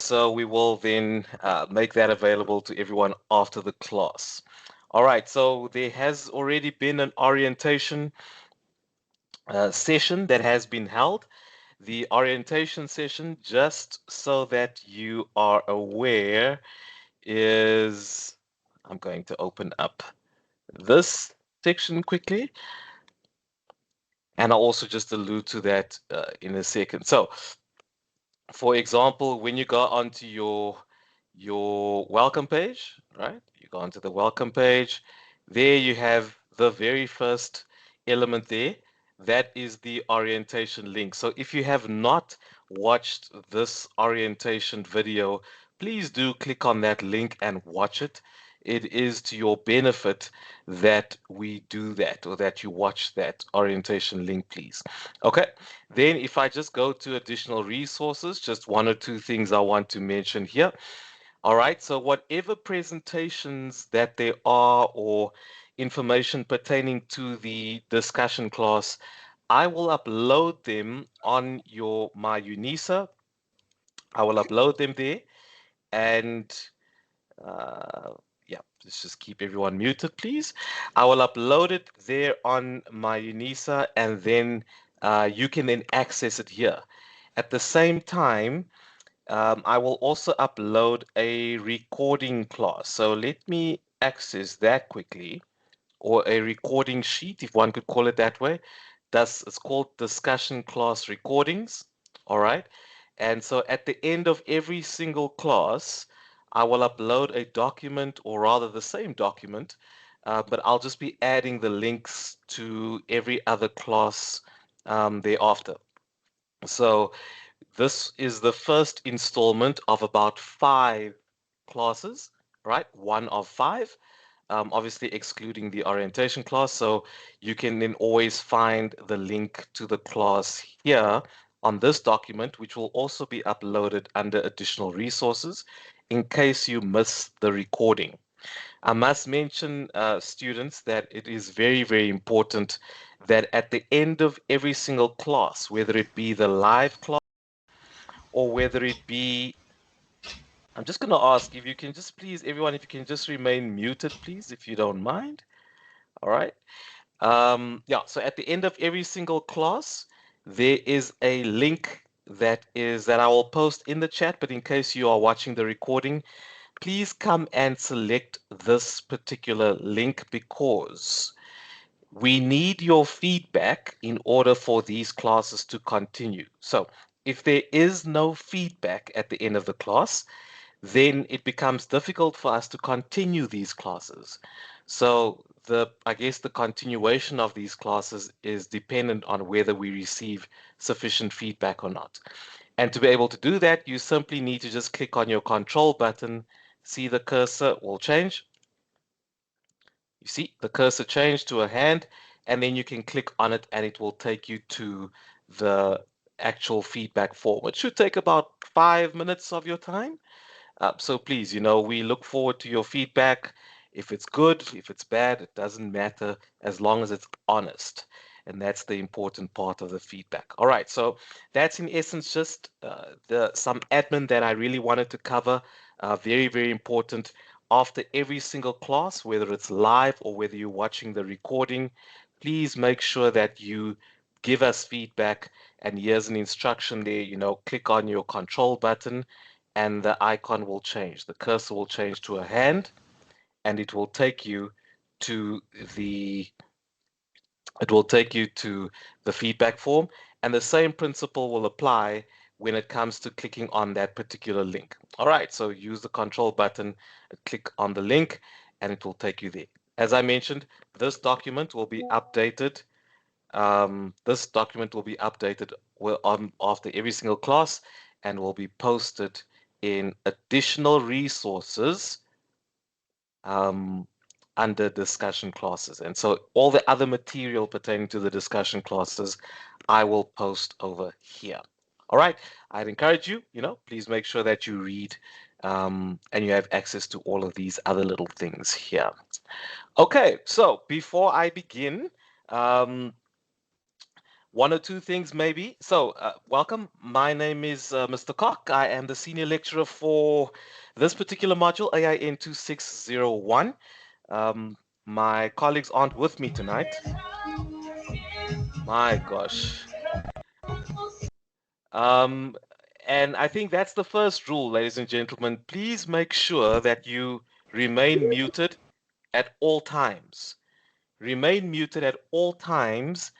So we will then make that available to everyone after the class. All right, so there has already been an orientation session that has been held. The orientation session, just so that you are aware, is I'm going to open up this section quickly, and I'll also just allude to that in a second. So, for example, when you go onto your welcome page, right? You go onto the welcome page. There you have the very first element there. That is the orientation link. So if you have not watched this orientation video, please do click on that link and watch it. It is to your benefit that we do that, or that you watch that orientation link, please. Okay. Then if I just go to additional resources, just one or two things I want to mention here. All right, so whatever presentations that there are or information pertaining to the discussion class, I will upload them on my UNISA. I will upload them there, and uh, yeah, let's just keep everyone muted, please. I will upload it there on my UNISA, and then you can then access it here. At the same time, I will also upload a recording class. So let me access that quickly, or a recording sheet, if one could call it that way. It's called discussion class recordings. All right. And so at the end of every single class, I will upload a document, or rather the same document, but I'll just be adding the links to every other class thereafter. So this is the first installment of about 5 classes, right? One of 5, obviously excluding the orientation class. So you can then always find the link to the class here on this document, which will also be uploaded under additional resources in case you miss the recording. I must mention, students, that it is very, very important that at the end of every single class, whether it be the live class or whether it be, I'm just going to ask if you can just please, everyone, if you can just remain muted, please, if you don't mind. All right. Yeah, so at the end of every single class, there is a link that I will post in the chat, but in case you are watching the recording, please come and select this particular link, because we need your feedback in order for these classes to continue. So if there is no feedback at the end of the class, then it becomes difficult for us to continue these classes. So I guess the continuation of these classes is dependent on whether we receive sufficient feedback or not. And to be able to do that, you simply need to just click on your control button. See, the cursor will change. You see the cursor change to a hand, and then you can click on it and it will take you to the actual feedback form. It should take about 5 minutes of your time. So please, we look forward to your feedback. If it's good, if it's bad, it doesn't matter as long as it's honest. And that's the important part of the feedback. All right, so that's in essence just some admin that I really wanted to cover. Very, very important. After every single class, whether it's live or whether you're watching the recording, please make sure that you give us feedback. And here's an instruction there, click on your control button and the icon will change. The cursor will change to a hand, and it will take you to the feedback form, and the same principle will apply when it comes to clicking on that particular link. All right, so use the control button, click on the link, and it will take you there. As I mentioned, this document will be updated. This document will be updated after every single class and will be posted in additional resources um, under discussion classes. And so all the other material pertaining to the discussion classes, I will post over here. All right. I'd encourage you, please make sure that you read and you have access to all of these other little things here. Okay. So before I begin, um, one or two things maybe. So, welcome. My name is Mr. Koch. I am the senior lecturer for this particular module, AIN 2601. Um, my colleagues aren't with me tonight. My gosh. Um, and I think that's the first rule, ladies and gentlemen. Please make sure that you remain muted at all times. Remain muted at all times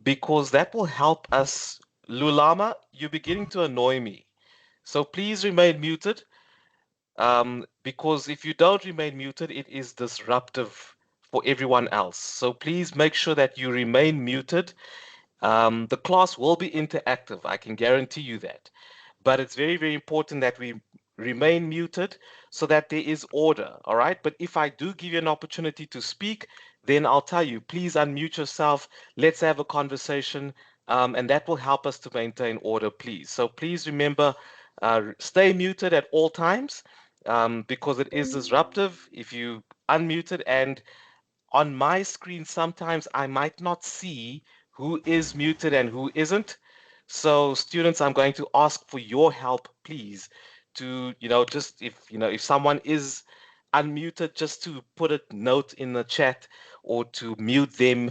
because that will help us. Lulama, you're beginning to annoy me. So please remain muted because if you don't remain muted, it is disruptive for everyone else. So please make sure that you remain muted. The class will be interactive, I can guarantee you that. But it's very, very important that we remain muted so that there is order, all right? But if I do give you an opportunity to speak, then I'll tell you, please unmute yourself. Let's have a conversation, and that will help us to maintain order, please. So please remember, stay muted at all times because it is disruptive if you unmuted. And on my screen, sometimes I might not see who is muted and who isn't. So students, I'm going to ask for your help, please, to, just if someone is unmuted, just to put a note in the chat or to mute them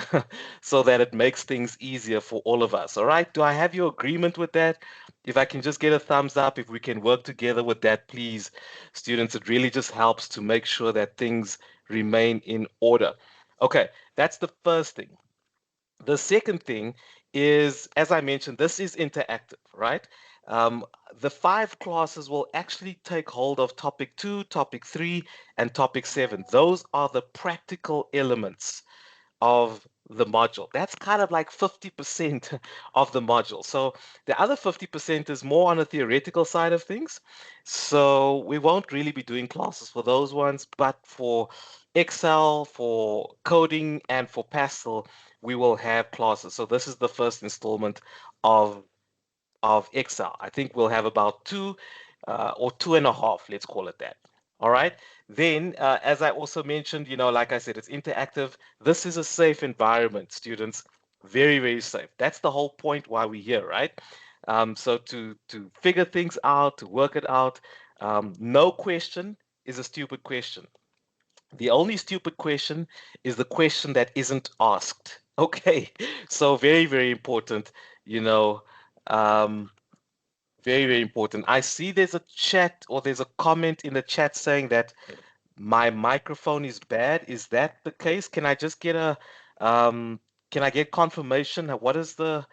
so that it makes things easier for all of us. All right. Do I have your agreement with that? If I can just get a thumbs up, if we can work together with that, please, students, it really just helps to make sure that things remain in order. Okay, that's the first thing. The second thing is, as I mentioned, this is interactive, right? Um, the 5 classes will actually take hold of topic 2, topic 3, and topic 7. Those are the practical elements of the module. That's kind of like 50% of the module. So the other 50% is more on the theoretical side of things. So we won't really be doing classes for those ones, but for Excel, for coding, and for Pastel, we will have classes. So this is the first installment of Excel. I think we'll have about two or two and a half, let's call it that. All right. Then, as I also mentioned, like I said, it's interactive. This is a safe environment, students. Very, very safe. That's the whole point why we're here, right? So to figure things out, to work it out, no question is a stupid question. The only stupid question is the question that isn't asked. Okay. So very, very important, you know. Um, very, very important. I see there's a chat or there's a comment in the chat saying that my microphone is bad. Is that the case? Can I just get a can I get confirmation? What is the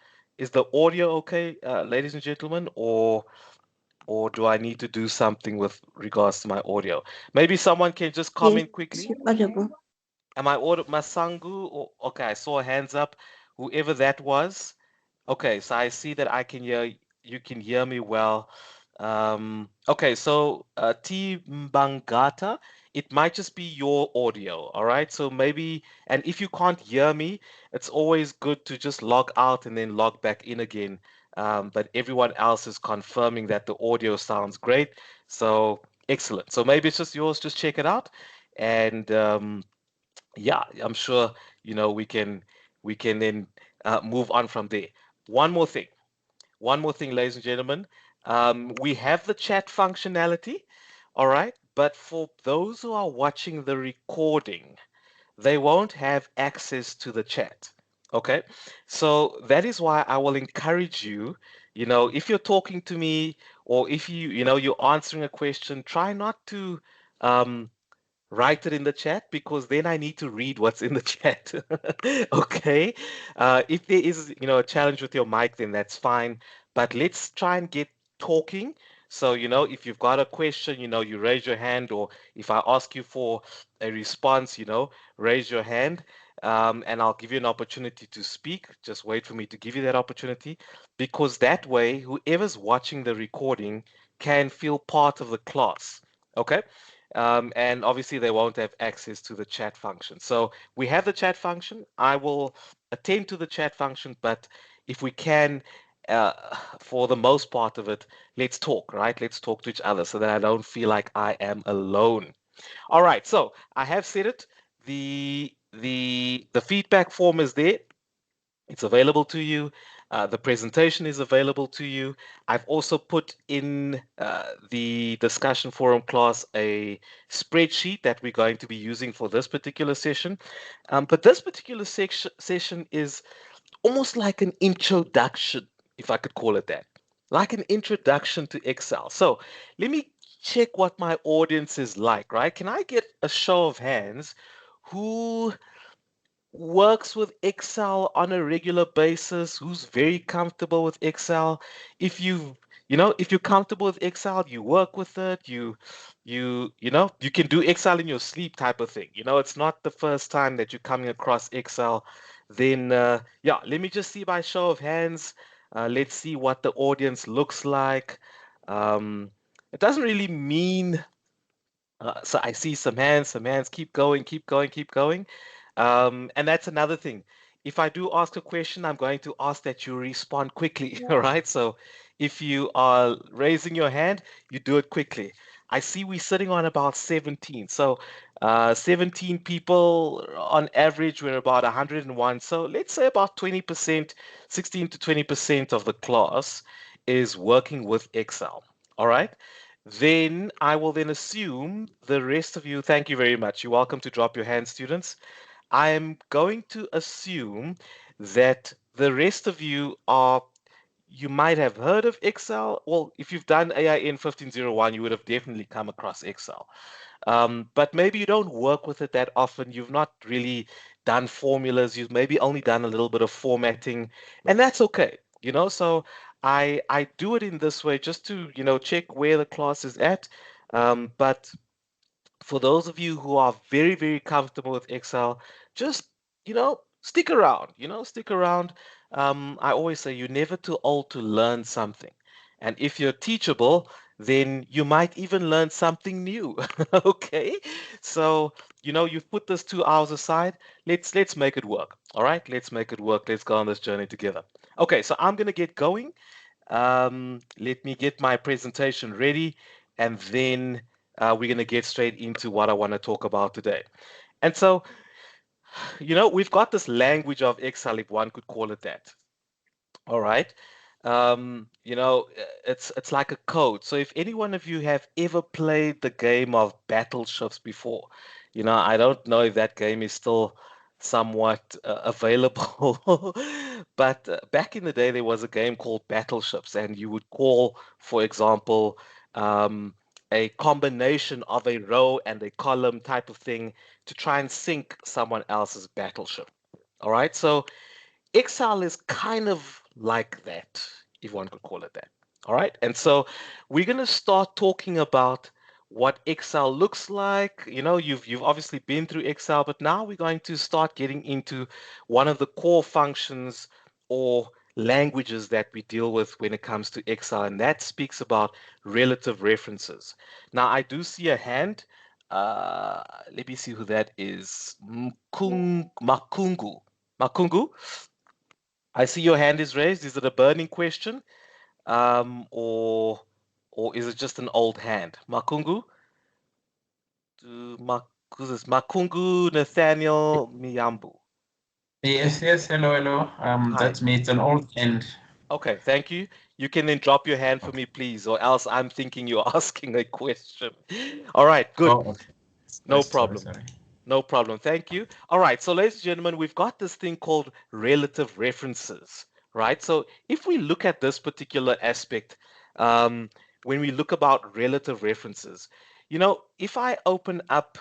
audio okay, ladies and gentlemen, or do I need to do something with regards to my audio? Maybe someone can just Yes, comment quickly. audible. Am I audio Masangu? Or, okay, I saw hands up. Whoever that was. Okay, so I see that I can hear you can hear me well. Okay, so T Mbangata, it might just be your audio, all right? So maybe, and if you can't hear me, it's always good to just log out and then log back in again. But everyone else is confirming that the audio sounds great. So excellent. So maybe it's just yours, just check it out. And yeah, I'm sure, we can then move on from there. One more thing. One more thing, ladies and gentlemen. We have the chat functionality, all right? But for those who are watching the recording, they won't have access to the chat. Okay? So that is why I will encourage you, if you're talking to me or if you're answering a question, try not to um, write it in the chat because then I need to read what's in the chat. Okay. If there is, a challenge with your mic, then that's fine. But let's try and get talking. So, if you've got a question, you raise your hand, or if I ask you for a response, raise your hand. And I'll give you an opportunity to speak. Just wait for me to give you that opportunity because that way, whoever's watching the recording can feel part of the class. Okay. And obviously they won't have access to the chat function. So we have the chat function. I will attend to the chat function, but if we can, uh, for the most part of it, let's talk, right? Let's talk to each other so that I don't feel like I am alone. All right, so I have said it. The feedback form is there. It's available to you. The presentation is available to you. I've also put in the discussion forum class a spreadsheet that we're going to be using for this particular session. But this particular session is almost like an introduction, if I could call it that, like an introduction to Excel. So let me check what my audience is like, right? Can I get a show of hands who works with Excel on a regular basis, who's very comfortable with Excel? If if you're comfortable with Excel, you work with it, you can do Excel in your sleep type of thing. It's not the first time that you're coming across Excel. Then, yeah, let me just see by show of hands. Let's see what the audience looks like. It doesn't really mean so I see some hands, keep going, keep going, keep going. And that's another thing. If I do ask a question, I'm going to ask that you respond quickly, all right? So if you are raising your hand, you do it quickly. I see we're sitting on about 17. So 17 people on average, we're about 101. So let's say about 20%, 16 to 20% of the class is working with Excel. All right. Then I will then assume the rest of you, thank you very much. You're welcome to drop your hand, students. I am going to assume that the rest of you you might have heard of Excel. Well, if you've done AIN 1501, you would have definitely come across Excel. But maybe you don't work with it that often. You've not really done formulas. You've maybe only done a little bit of formatting, and that's okay. So I do it in this way just to check where the class is at. But for those of you who are very, very comfortable with Excel, just, stick around, stick around. I always say you're never too old to learn something. And if you're teachable, then you might even learn something new. Okay? So, you've put this 2 hours aside. Let's make it work. All right? Let's make it work. Let's go on this journey together. Okay, so I'm gonna get going. Let me get my presentation ready, and then we're going to get straight into what I want to talk about today. And so, we've got this language of Excel, if one could call it that. All right. It's like a code. So if any one of you have ever played the game of Battleships before, I don't know if that game is still somewhat available, but back in the day there was a game called Battleships, and you would call, for example, um, a combination of a row and a column type of thing to try and sink someone else's battleship. All right, so Excel is kind of like that, if one could call it that. All right. And so we're going to start talking about what Excel looks like. You've obviously been through Excel, but now we're going to start getting into one of the core functions or languages that we deal with when it comes to Excel, and that speaks about relative references. Now, I do see a hand. Let me see who that is. Makungu. Makungu, I see your hand is raised. Is it a burning question, or is it just an old hand? Makungu, who's this? Makungu Nathaniel Miyambu. Yes, yes. Hello, hello. Hi. That's me. It's an old end. Okay, thank you. You can then drop your hand for Okay. me, please, or else I'm thinking you're asking a question. All right, good. Oh, okay. No Sorry, problem. sorry. No problem. Thank you. All right. So, ladies and gentlemen, we've got this thing called relative references, right? So, if we look at this particular aspect, um, when we look about relative references, if I open up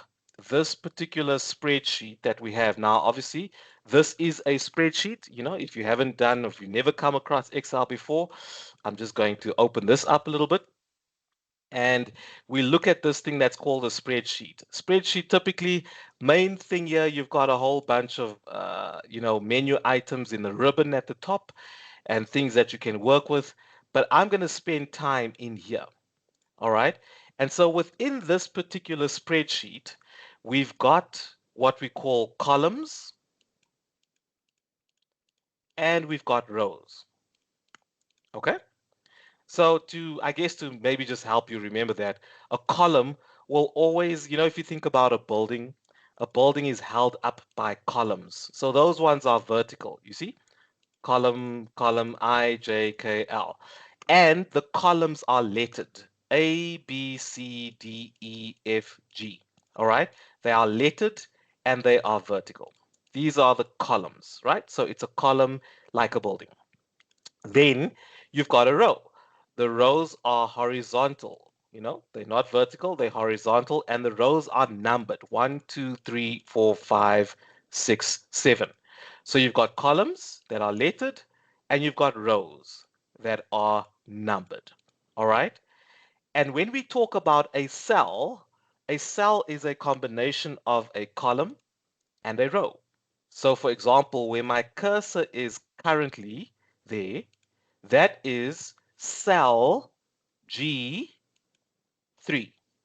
this particular spreadsheet that we have now, obviously, this is a spreadsheet. If you haven't done, if you've never come across Excel before, I'm just going to open this up a little bit, and we look at this thing that's called a spreadsheet. Spreadsheet, typically, main thing here, you've got a whole bunch of menu items in the ribbon at the top and things that you can work with. But I'm going to spend time in here. All right. And so within this particular spreadsheet, we've got what we call columns and we've got rows. Okay. So I guess to maybe just help you remember that, a column will always, if you think about a building is held up by columns. So those ones are vertical, you see? column I, J, K, L. And the columns are lettered. A, B, C, D, E, F, G. All right? They are lettered and they are vertical. These are the columns, right? So it's a column like a building. Then you've got a row. The rows are horizontal. They're not vertical, they're horizontal, and the rows are numbered 1, 2, 3, 4, 5, 6, 7. So you've got columns that are lettered, and you've got rows that are numbered. All right? And when we talk about a cell is a combination of a column and a row. So for example, where my cursor is currently there, that is cell G3.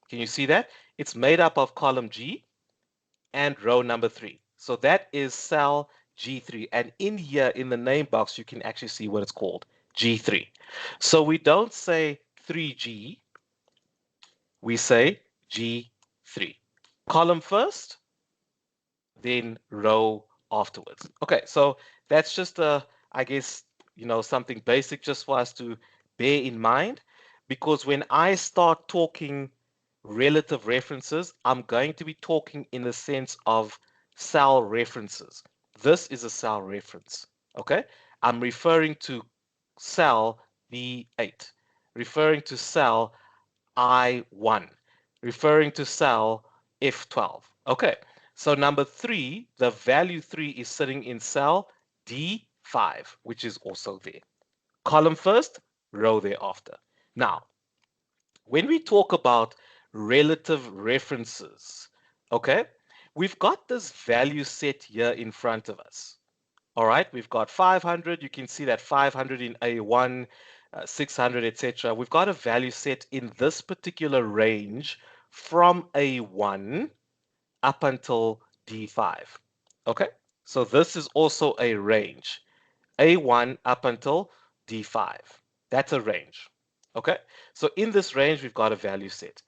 Can you see that? It's made up of column G and row number 3. So that is cell G3. And in here, in the name box, you can actually see what it's called, G3. So we don't say 3G, we say G3. Column first, then row afterwards. Okay, so that's just I guess, something basic just for us to bear in mind, because when I start talking relative references, I'm going to be talking in the sense of cell references. This is a cell reference, okay? I'm referring to cell B8, referring to cell I1, referring to cell F12. Okay, so number 3, the value 3 is sitting in cell D5, which is also there. Column first, row thereafter. Now, when we talk about relative references, okay, we've got this value set here in front of us. All right, we've got 500. You can see that 500 in A1, 600, etc. We've got a value set in this particular range from A1 up until D5. Okay, so this is also a range. A1 up until D5. That's a range. Okay, so in this range, we've got a value set.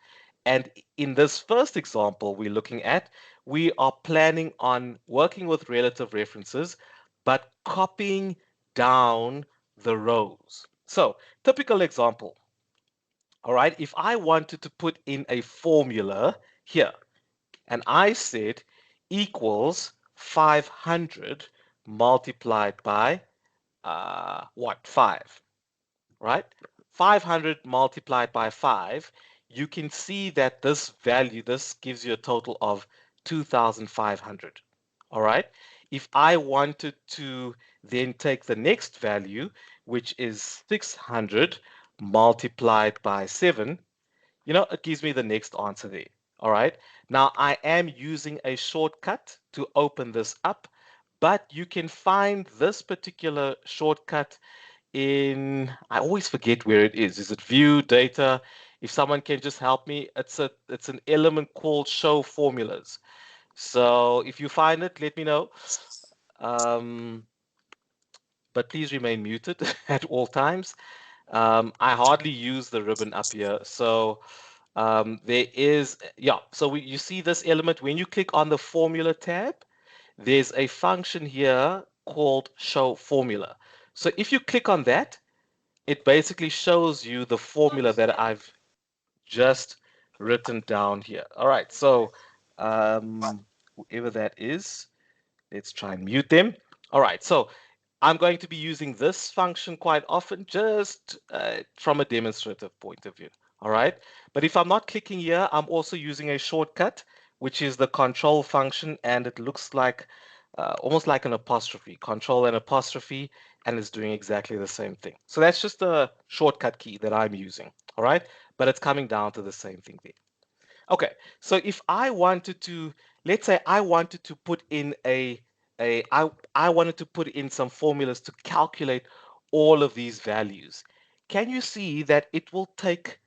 And in this first example we're looking at, we are planning on working with relative references, but copying down the rows. So, typical example. All right, if I wanted to put in a formula here, and I said equals 500 multiplied by what? 5, right? 500 multiplied by 5, you can see that this value, this gives you a total of 2,500. All right. If I wanted to then take the next value, which is 600 multiplied by 7, it gives me the next answer there. All right. Now I am using a shortcut to open this up, but you can find this particular shortcut I always forget where it is. Is it view data? If someone can just help me, it's an element called show formulas. So if you find it, let me know. But please remain muted at all times. I hardly use the ribbon up here. So there is, yeah, so you see this element, when you click on the formula tab, there's a function here called show formula. So if you click on that, it basically shows you the formula that I've just written down here. All right, so whoever that is, let's try and mute them. All right, so I'm going to be using this function quite often, just from a demonstrative point of view. All right, but if I'm not clicking here, I'm also using a shortcut, which is the control function, and it looks like almost like an apostrophe, control and apostrophe, and it's doing exactly the same thing. So that's just a shortcut key that I'm using. All right, but it's coming down to the same thing there. Okay, so if I wanted to, let's say I wanted to put in I wanted to put in some formulas to calculate all of these values. Can you see that it will take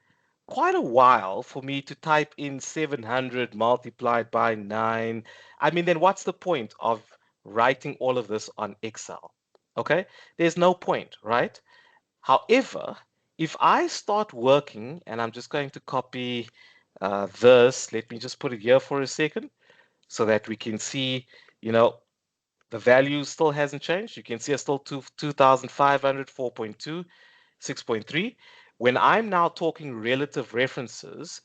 quite a while for me to type in 700 multiplied by 9? I mean, then what's the point of writing all of this on Excel? Okay, there's no point, right? However, if I start working, and I'm just going to copy this, let me just put it here for a second so that we can see, you know, The value still hasn't changed. You can see it's still 2,500, 4.2, 6.3. When I'm now talking relative references,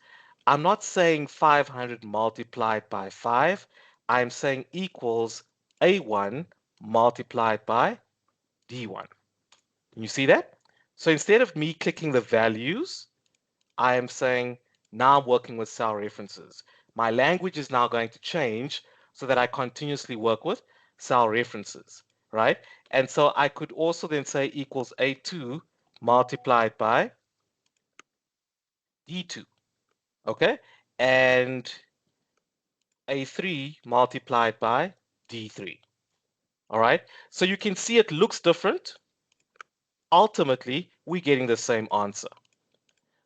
I'm not saying 500 multiplied by 5. I'm saying equals A1 multiplied by D1. Can you see that? So instead of me clicking the values, I am saying now I'm working with cell references. My language is now going to change so that I continuously work with cell references, right? And so I could also then say equals A2 multiplied by D2, okay? And A3 multiplied by D3, all right? So you can see it looks different. Ultimately, we're getting the same answer.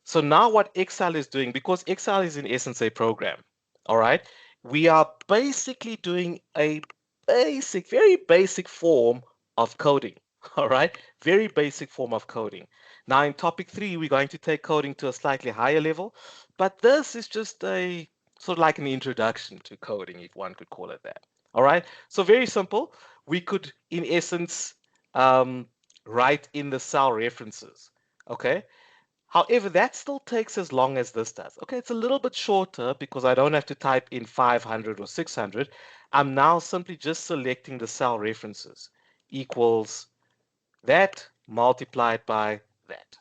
So now what Excel is doing, because Excel is in essence a program, all right, we are basically doing a basic, very basic form of coding, all right, very basic form of coding. Now in topic 3, we're going to take coding to a slightly higher level, but this is just a sort of like an introduction to coding, if one could call it that. All right, so very simple. We could, in essence, um, write in the cell references, okay? However, that still takes as long as this does. Okay, it's a little bit shorter because I don't have to type in 500 or 600. I'm now simply just selecting the cell references equals that multiplied by that.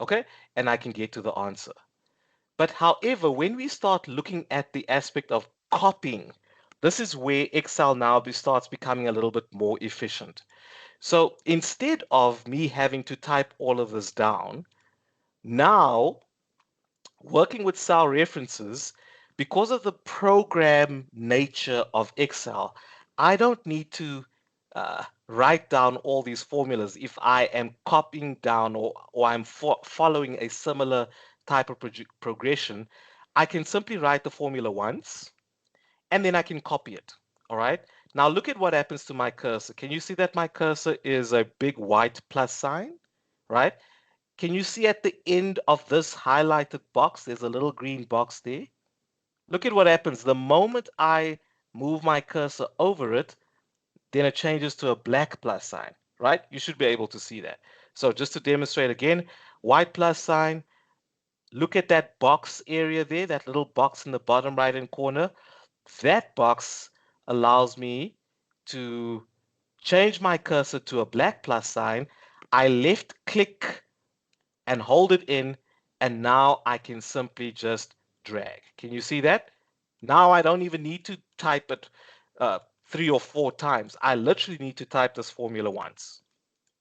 Okay, and I can get to the answer. But however, when we start looking at the aspect of copying, this is where Excel now starts becoming a little bit more efficient. So instead of me having to type all of this down, now working with cell references, because of the program nature of Excel, I don't need to write down all these formulas if I am copying down or I'm following a similar type of progression. I can simply write the formula once and then I can copy it. All right. Now look at what happens to my cursor. Can you see that my cursor is a big white plus sign, right? Can you see at the end of this highlighted box, there's a little green box there? Look at what happens. The moment I move my cursor over it, then it changes to a black plus sign, right? You should be able to see that. So just to demonstrate again, white plus sign, look at that box area there, that little box in the bottom right-hand corner. That box allows me to change my cursor to a black plus sign. I left click and hold it in, and now I can simply just drag. Can you see that? Now I don't even need to type it 3 or 4 times. I literally need to type this formula once.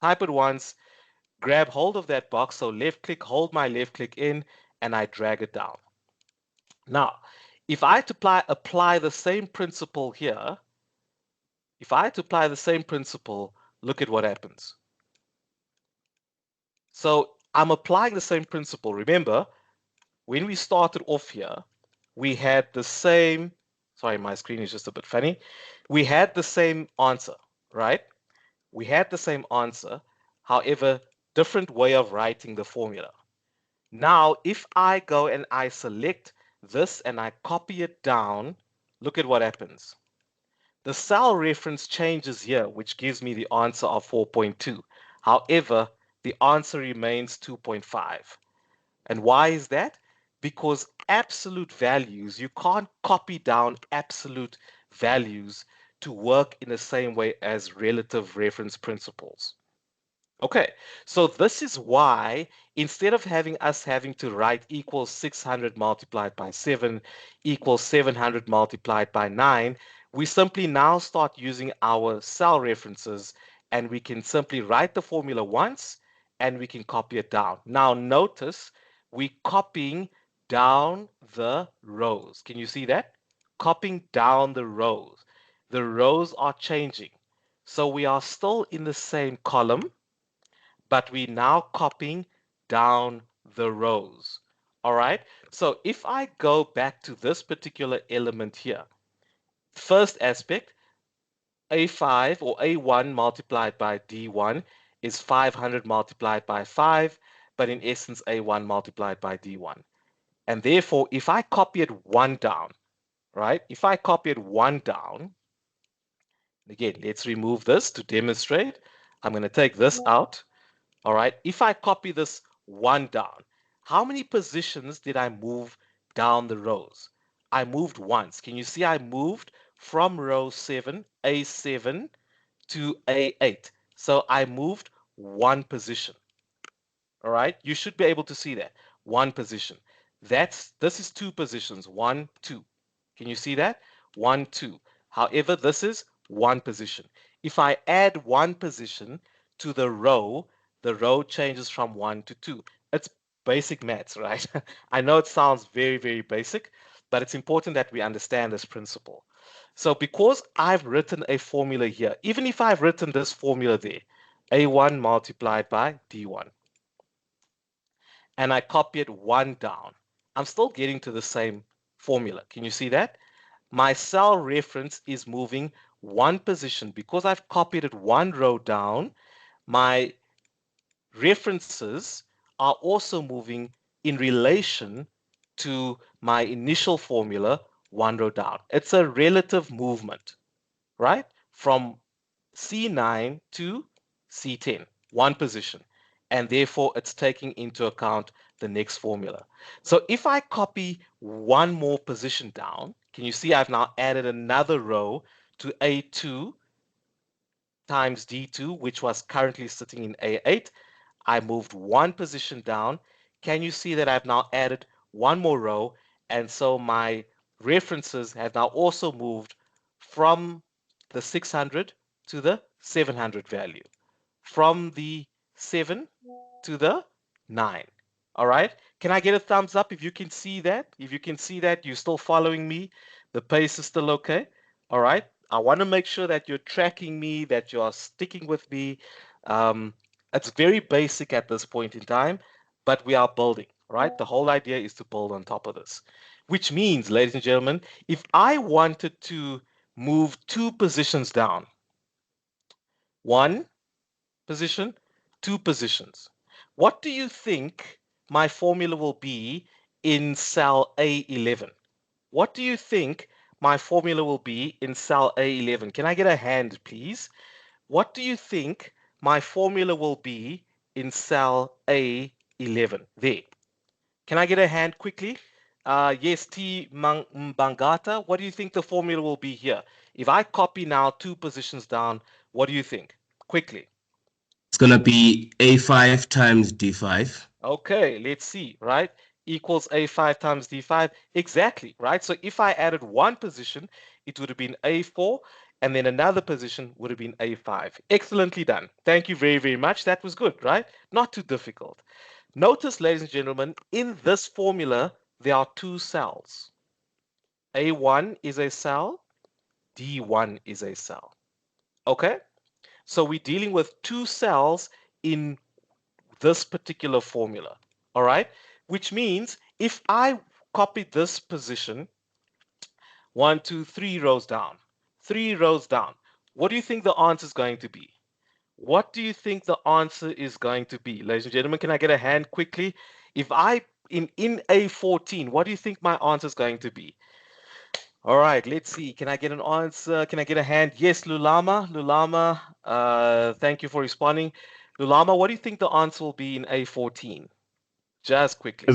Type it once, grab hold of that box, so left click, hold my left click in, and I drag it down. Now, if I apply the same principle here, if I apply the same principle, look at what happens. So I'm applying the same principle. Remember, when we started off here, we had the same, sorry, my screen is just a bit funny. We had the same answer, right? We had the same answer, however, different way of writing the formula. Now, if I go and I select this and I copy it down, look at what happens. The cell reference changes here, which gives me the answer of 4.2. However, the answer remains 2.5. And why is that? Because absolute values, you can't copy down absolute values to work in the same way as relative reference principles. Okay, so this is why instead of having to write equals 600 multiplied by 7 equals 700 multiplied by 9, we simply now start using our cell references and we can simply write the formula once and we can copy it down. Now notice we're copying down the rows. Can you see that? Copying down the rows. The rows are changing. So we are still in the same column, but we're now copying down the rows. All right. So if I go back to this particular element here, first aspect, A5 or A1 multiplied by D1 is 500 multiplied by 5, but in essence, A1 multiplied by D1. And therefore, if I copy it one down, right? If I copy it one down, Again, let's remove this to demonstrate. I'm going to take this out. All right. If I copy this 1 down, how many positions did I move down the rows? I moved once. Can you see I moved from row 7, A7 to A8? So I moved 1 position. All right. You should be able to see that. 1 position. This is 2 positions. 1, 2. Can you see that? 1, 2. However, this is 1 position. If I add 1 position to the row changes from 1 to 2. It's basic maths, right? I know it sounds very, very basic, but it's important that we understand this principle. So because I've written a formula here, even if I've written this formula there, A1 multiplied by D1, and I copy it 1 down, I'm still getting to the same formula. Can you see that? My cell reference is moving 1 position. Because I've copied it 1 row down, my references are also moving in relation to my initial formula 1 row down. It's a relative movement, right? From C9 to C10, 1 position. And therefore, it's taking into account the next formula. So if I copy 1 more position down, can you see I've now added another row to A2 times D2, which was currently sitting in A8. I moved 1 position down. Can you see that I've now added 1 more row? And so my references have now also moved from the 600 to the 700 value, from the 7 to the 9. All right. Can I get a thumbs up if you can see that? If you can see that, you're still following me. The pace is still okay. All right. I want to make sure that you're tracking me, that you are sticking with me. It's very basic at this point in time, but we are building, right? The whole idea is to build on top of this, which means, ladies and gentlemen, if I wanted to move 2 positions down, 1 position, 2 positions, what do you think my formula will be in cell A11? What do you think my formula will be in cell A11? Can I get a hand, please? What do you think my formula will be in cell A11? There. Can I get a hand quickly? Yes, T. Mbangata, what do you think the formula will be here? If I copy now 2 positions down, what do you think? Quickly. It's going to be A5 times D5. Okay, let's see, right? Equals A5 times D5. Exactly, right? So if I added 1 position, it would have been A4, and then another position would have been A5. Excellently done. Thank you very, very much. That was good, right? Not too difficult. Notice, ladies and gentlemen, in this formula, there are 2 cells. A1 is a cell, D1 is a cell. Okay? So we're dealing with 2 cells in this particular formula. All right? Which means if I copy this position 1, 2, 3 rows down, 3 rows down, what do you think the answer is going to be? What do you think the answer is going to be? Ladies and gentlemen, can I get a hand quickly? If I in A14, what do you think my answer is going to be? All right, let's see. Can I get an answer? Can I get a hand? Yes, Lulama. Lulama, thank you for responding. Lulama, what do you think the answer will be in A14? Just quickly.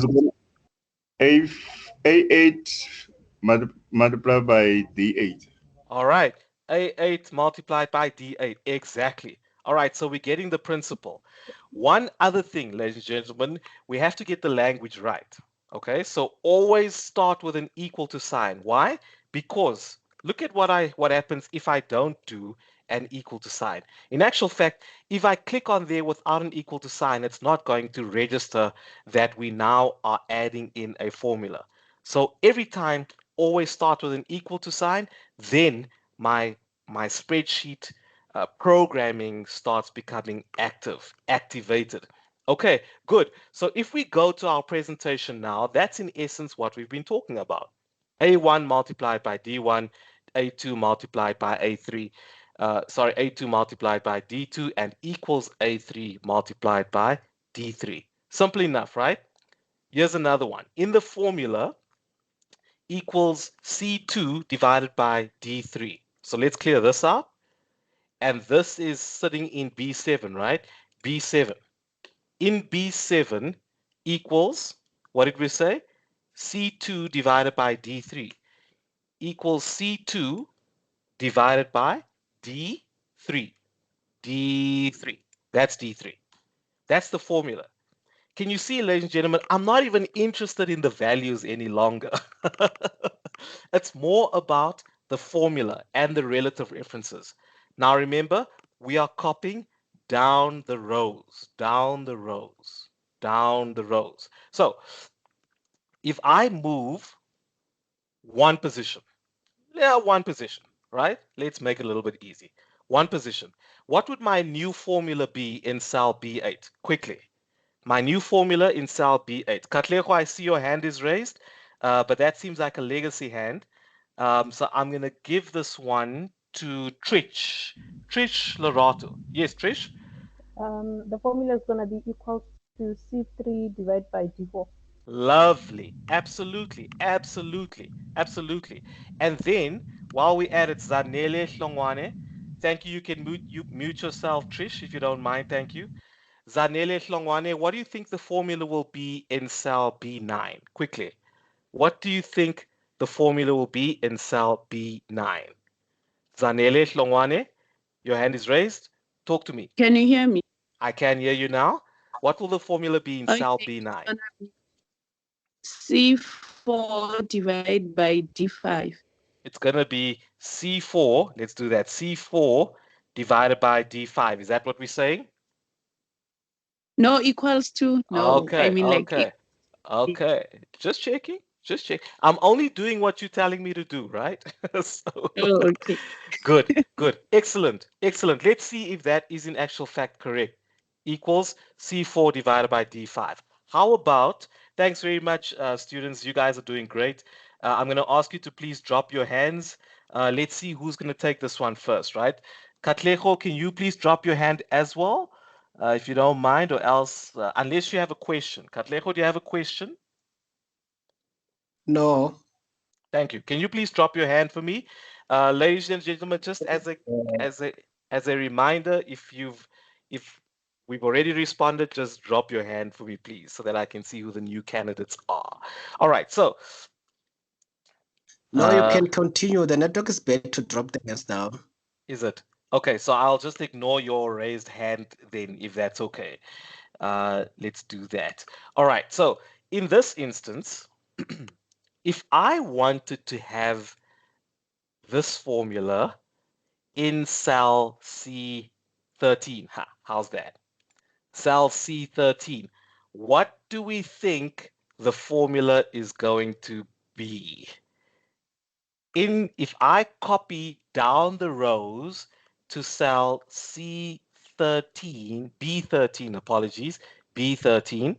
A8 multiplied by D8. All right, A8 multiplied by D8. Exactly. All right, so we're getting the principle. One other thing, ladies and gentlemen, we have to get the language right. Okay, so always start with an equal to sign. Why? Because look at what happens if I don't do an equal to sign. In actual fact, if I click on there without an equal to sign, it's not going to register that we now are adding in a formula. So every time, always start with an equal to sign, then my spreadsheet programming starts becoming activated. Okay, good. So if we go to our presentation now, that's in essence what we've been talking about. A1 multiplied by D1, A2 multiplied by A3, A2 multiplied by D2 and equals A3 multiplied by D3. Simple enough, right? Here's another one. In the formula, equals C2 divided by D3. So let's clear this out. and this is sitting in B7, right? B7. In B7 equals, what did we say? C2 divided by D3 equals C2 divided by D3. D3. That's D3. That's the formula. Can you see, ladies and gentlemen, I'm not even interested in the values any longer. It's more about the formula and the relative references. Now remember, we are copying down the rows, down the rows, down the rows. So if I move one position, one position, right? Let's make it a little bit easy. One position. What would my new formula be in cell B8? Quickly. My new formula in cell B8. Katlego, I see your hand is raised, but that seems like a legacy hand. So I'm going to give this one to Trish. Trish Lorato. Yes, Trish? The formula is going to be equal to C3 divided by D4. Lovely. Absolutely. Absolutely. Absolutely. And then, while we add it, Zanele Hlongwane. Thank you. You can mute yourself, Trish, if you don't mind. Thank you. Zanele Hlongwane, what do you think the formula will be in cell B9? Quickly. What do you think the formula will be in cell B9? Zanele Hlongwane, your hand is raised. Talk to me. Can you hear me? I can hear you now. What will the formula be in cell Okay, B9? C4 divided by D5. It's going to be C4. Let's do that. C4 divided by D5. Is that what we're saying? No, equals to, no. Okay, I mean, okay, okay. Just checking. Just check. I'm only doing what you're telling me to do, right? So, oh, okay. good, good. Excellent, excellent. Let's see if that is in actual fact correct. Equals C4 divided by D5. How about, thanks very much, students. You guys are doing great. I'm going to ask you to please drop your hands. Let's see who's going to take this one first, right? Katlego, can you please drop your hand as well? If you don't mind, or else, unless you have a question. Katlego, do you have a question? No. Thank you. Can you please drop your hand for me? Ladies and gentlemen, just as a reminder, if we've already responded, just drop your hand for me, please, so that I can see who the new candidates are. All right, so No, you can continue. The network is bad to drop the hands down. Is it? Okay, so I'll just ignore your raised hand then, if that's okay. Let's do that. All right, so in this instance, if I wanted to have this formula in cell C13, how's that? Cell C13, what do we think the formula is going to be? If I copy down the rows to cell C13, B13, apologies, B13,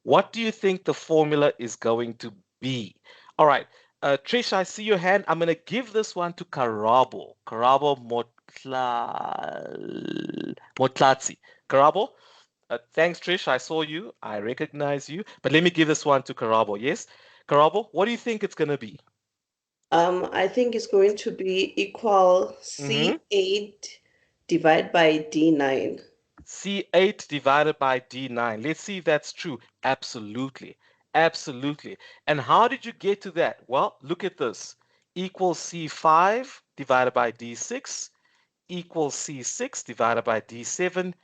what do you think the formula is going to be? All right, Trish, I see your hand. I'm going to give this one to Karabo. Karabo Motlatsi. Karabo, thanks, Trish. I saw you. I recognize you. But let me give this one to Karabo. Yes? Karabo, what do you think it's going to be? I think it's going to be equal C8 divided by D9. C8 divided by D9. Let's see if that's true. Absolutely. Absolutely. And how did you get to that? Well, look at this. Equals C5 divided by D6 equals C6 divided by D7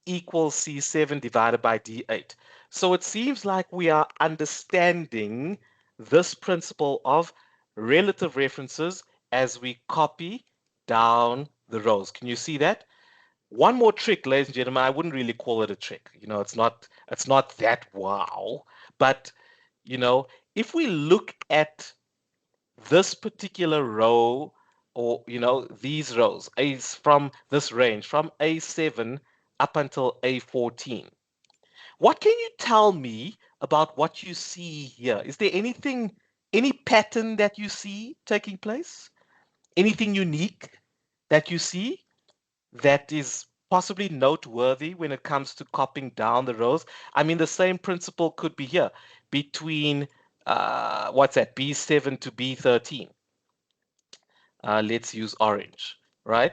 equals C7 divided by D8. So it seems like we are understanding this principle of relative references as we copy down the rows. Can you see that? One more trick, ladies and gentlemen. I wouldn't really call it a trick. You know, it's not that wow. But, you know, if we look at this particular row, or, you know, these rows, from this range, from A7 up until A14, what can you tell me about what you see here? Is there anything, any pattern that you see taking place? Anything unique that you see that is possibly noteworthy when it comes to copying down the rows? I mean, the same principle could be here between, what's that, B7 to B13. Let's use orange, right?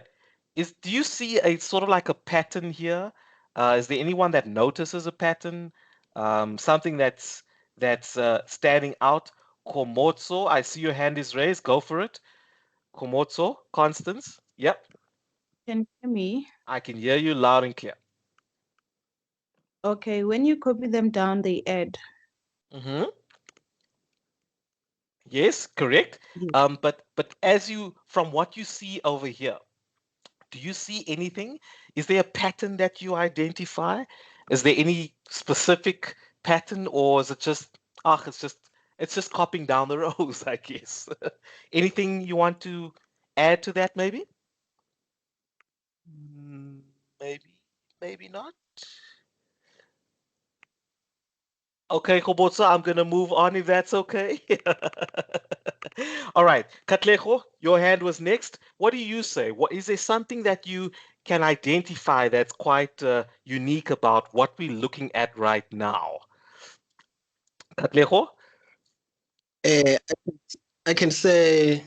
do you see a sort of like a pattern here? Is there anyone that notices a pattern? Something that's standing out? Komotso, I see your hand is raised. Go for it. Komotso, Constance. Yep, Can you hear me? I can hear you loud and clear. Okay, when you copy them down, they add. Mm-hmm. Yes, correct. Yes. But as you, from what you see over here, do you see anything? Is there a pattern that you identify? Is there any specific pattern, or is it just, it's just copying down the rows, I guess. Anything you want to add to that, maybe? Mm, maybe not. Okay, Kobotso, I'm gonna move on if that's okay. All right, Katlego, your hand was next. What do you say? What is there something that you can identify that's quite unique about what we're looking at right now? Katlego? I can say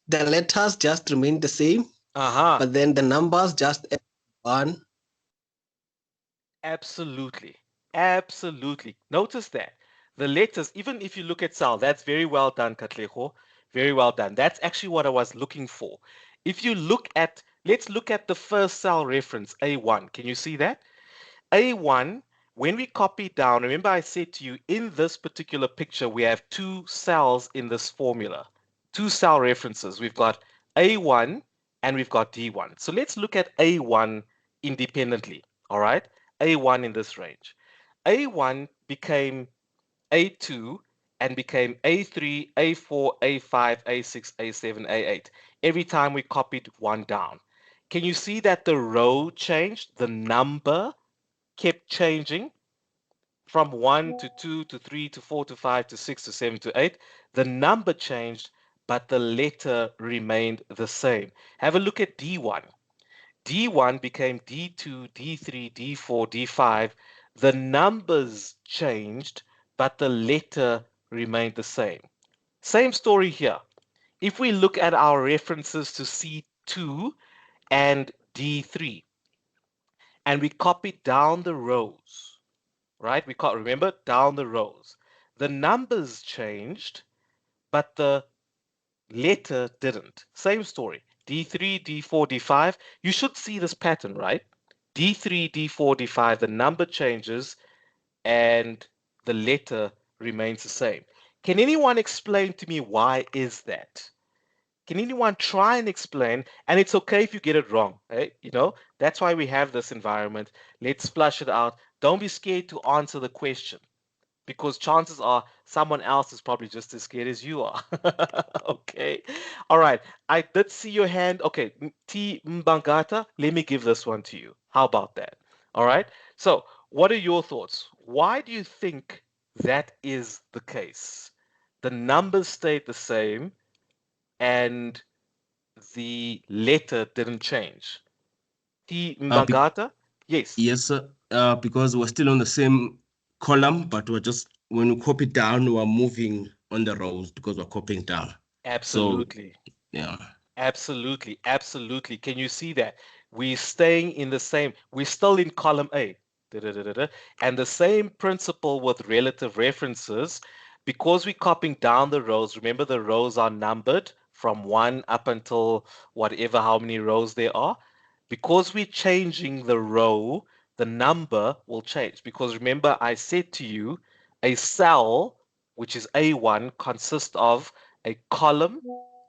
the letters just remain the same, Uh-huh. but then the numbers just add one. Absolutely. Absolutely. Notice that. The letters, even if you look at Sal, that's very well done, Katlego. Very well done. That's actually what I was looking for. If you look at, let's look at the first cell reference, A1. Can you see that? A1, when we copy down, remember I said to you, in this particular picture, we have two cells in this formula, two cell references. We've got A1 and we've got D1. So let's look at A1 independently, all right? A1 in this range. A1 became A2 and became A3, A4, A5, A6, A7, A8. Every time we copied one down. Can you see that the row changed? The number kept changing from 1 to 2 to 3 to 4 to 5 to 6 to 7 to 8. The number changed, but the letter remained the same. Have a look at D1. D1 became D2, D3, D4, D5. The numbers changed, but the letter remained the same. Same story here. If we look at our references to C2 and D3, and we copy down the rows, right? We can't remember down the rows. The numbers changed, but the letter didn't. Same story. D3, D4, D5. You should see this pattern, right? D3, D4, D5, the number changes and the letter remains the same. Can anyone explain to me why is that? Can anyone try and explain? And it's okay if you get it wrong. Eh? You know, that's why we have this environment. Let's flush it out. Don't be scared to answer the question, because chances are someone else is probably just as scared as you are. Okay. All right. I did see your hand. Okay. T Mbangata, let me give this one to you. How about that? All right. So, what are your thoughts? Why do you think that is the case? The numbers stayed the same and the letter didn't change. T Mbangata? Yes. Yes, sir. Because we're still on the same column, but we're just, when we copy down, we're moving on the rows because we're copying down. Absolutely. So, yeah. Absolutely. Absolutely. Can you see that? We're staying in the same, we're still in column A. Da-da-da-da-da. And the same principle with relative references, because we're copying down the rows, remember the rows are numbered from 1 up until whatever, how many rows there are. Because we're changing the row, the number will change. Because remember, I said to you, a cell, which is A1, consists of a column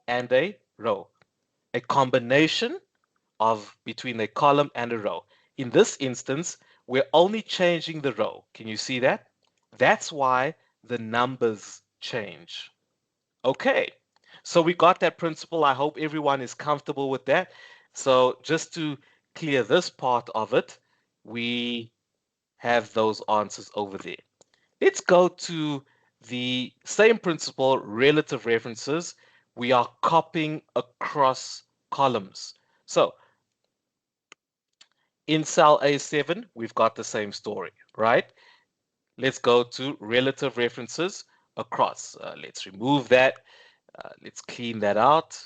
and a row. A combination of between a column and a row. In this instance, we're only changing the row. Can you see that? That's why the numbers change. Okay, so we got that principle. I hope everyone is comfortable with that. So just to clear this part of it, we have those answers over there. Let's go to the same principle, relative references. We are copying across columns. So in cell A7, we've got the same story, right? Let's go to relative references across. Let's remove that. Let's clean that out.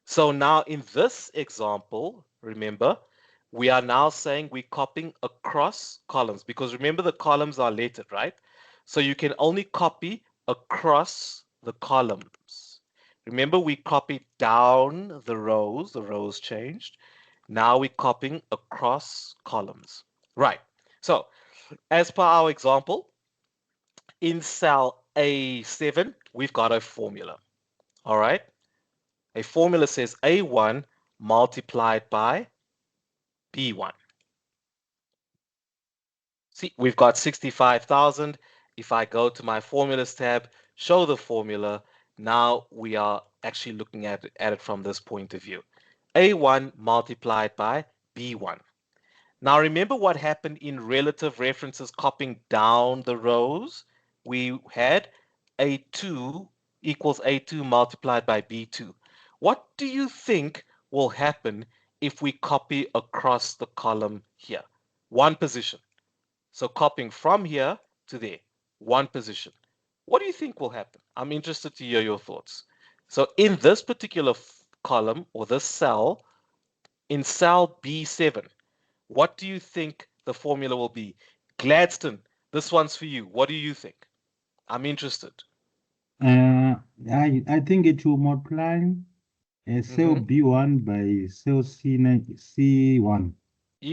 So now in this example, remember, we are now saying we're copying across columns because remember the columns are lettered, right? So you can only copy across the columns. Remember we copied down the rows changed. Now we're copying across columns. Right. So as per our example, in cell A7, we've got a formula. All right. A formula says A1 multiplied by B1. See, we've got 65,000. If I go to my formulas tab, show the formula, now we are actually looking at it from this point of view. A1 multiplied by B1. Now remember what happened in relative references copying down the rows? We had A2 equals A2 multiplied by B2. What do you think will happen if we copy across the column here? One position. So copying from here to there, one position. What do you think will happen? I'm interested to hear your thoughts. So in this particular column or this cell, in cell B7, what do you think the formula will be? Gladstone, this one's for you. What do you think? I'm interested. I think it will multiply cell B1 by cell C1.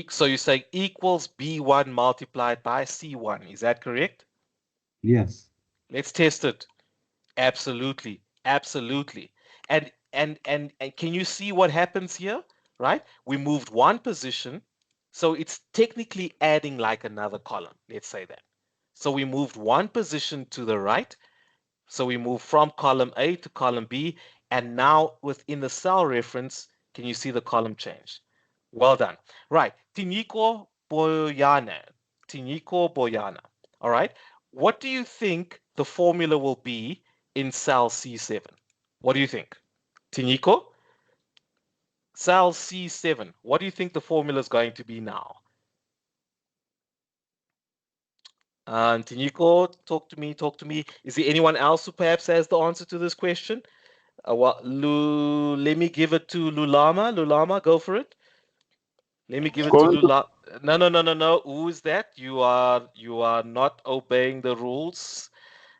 So you say equals B1 multiplied by C1. Is that correct? Yes. Let's test it. Absolutely. Absolutely. And can you see what happens here? Right? We moved one position. So it's technically adding like another column. Let's say that. So we moved one position to the right. So we move from column A to column B. And now within the cell reference, can you see the column change? Well done. Right. Tiniko Boyana. Tiniko Boyana. All right. What do you think the formula will be in cell C7? What do you think? Tiniko? Cell C7. What do you think the formula is going to be now? Tiniko, talk to me, talk to me. Is there anyone else who perhaps has the answer to this question? Let me give it to Lulama. Lulama, go for it. Let me give it to Lula. No. Who is that? You are not obeying the rules.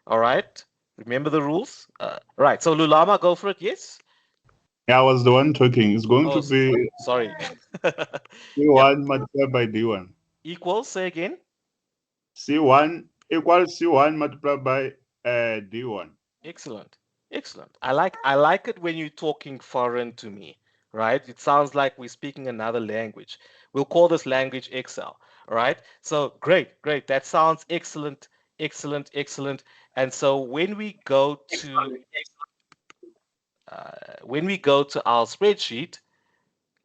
All right. Remember the rules. Right. So Lulama, go for it. Yes. Yeah, I was the one talking. It's going to be sorry. C1 multiplied by D1. Equals. Say again. C1 equals C1 multiplied by D1. Excellent. Excellent. I like it when you're talking foreign to me. Right? It sounds like we're speaking another language. We'll call this language Excel. All right? So great. That sounds excellent. And so when we go to our spreadsheet,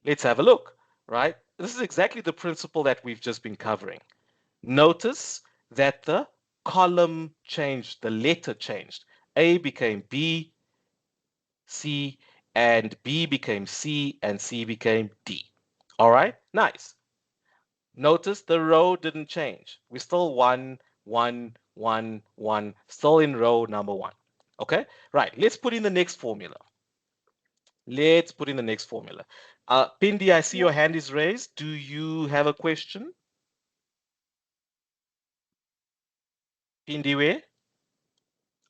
let's have a look, right? This is exactly the principle that we've just been covering. Notice that the column changed, the letter changed. A became B, C, and B became C, and C became D. All right, nice. Notice the row didn't change. We're still 1, 1, 1, 1, still in row number 1. Okay, right, let's put in the next formula. Pindi, I see your hand is raised. Do you have a question? Pindi, where?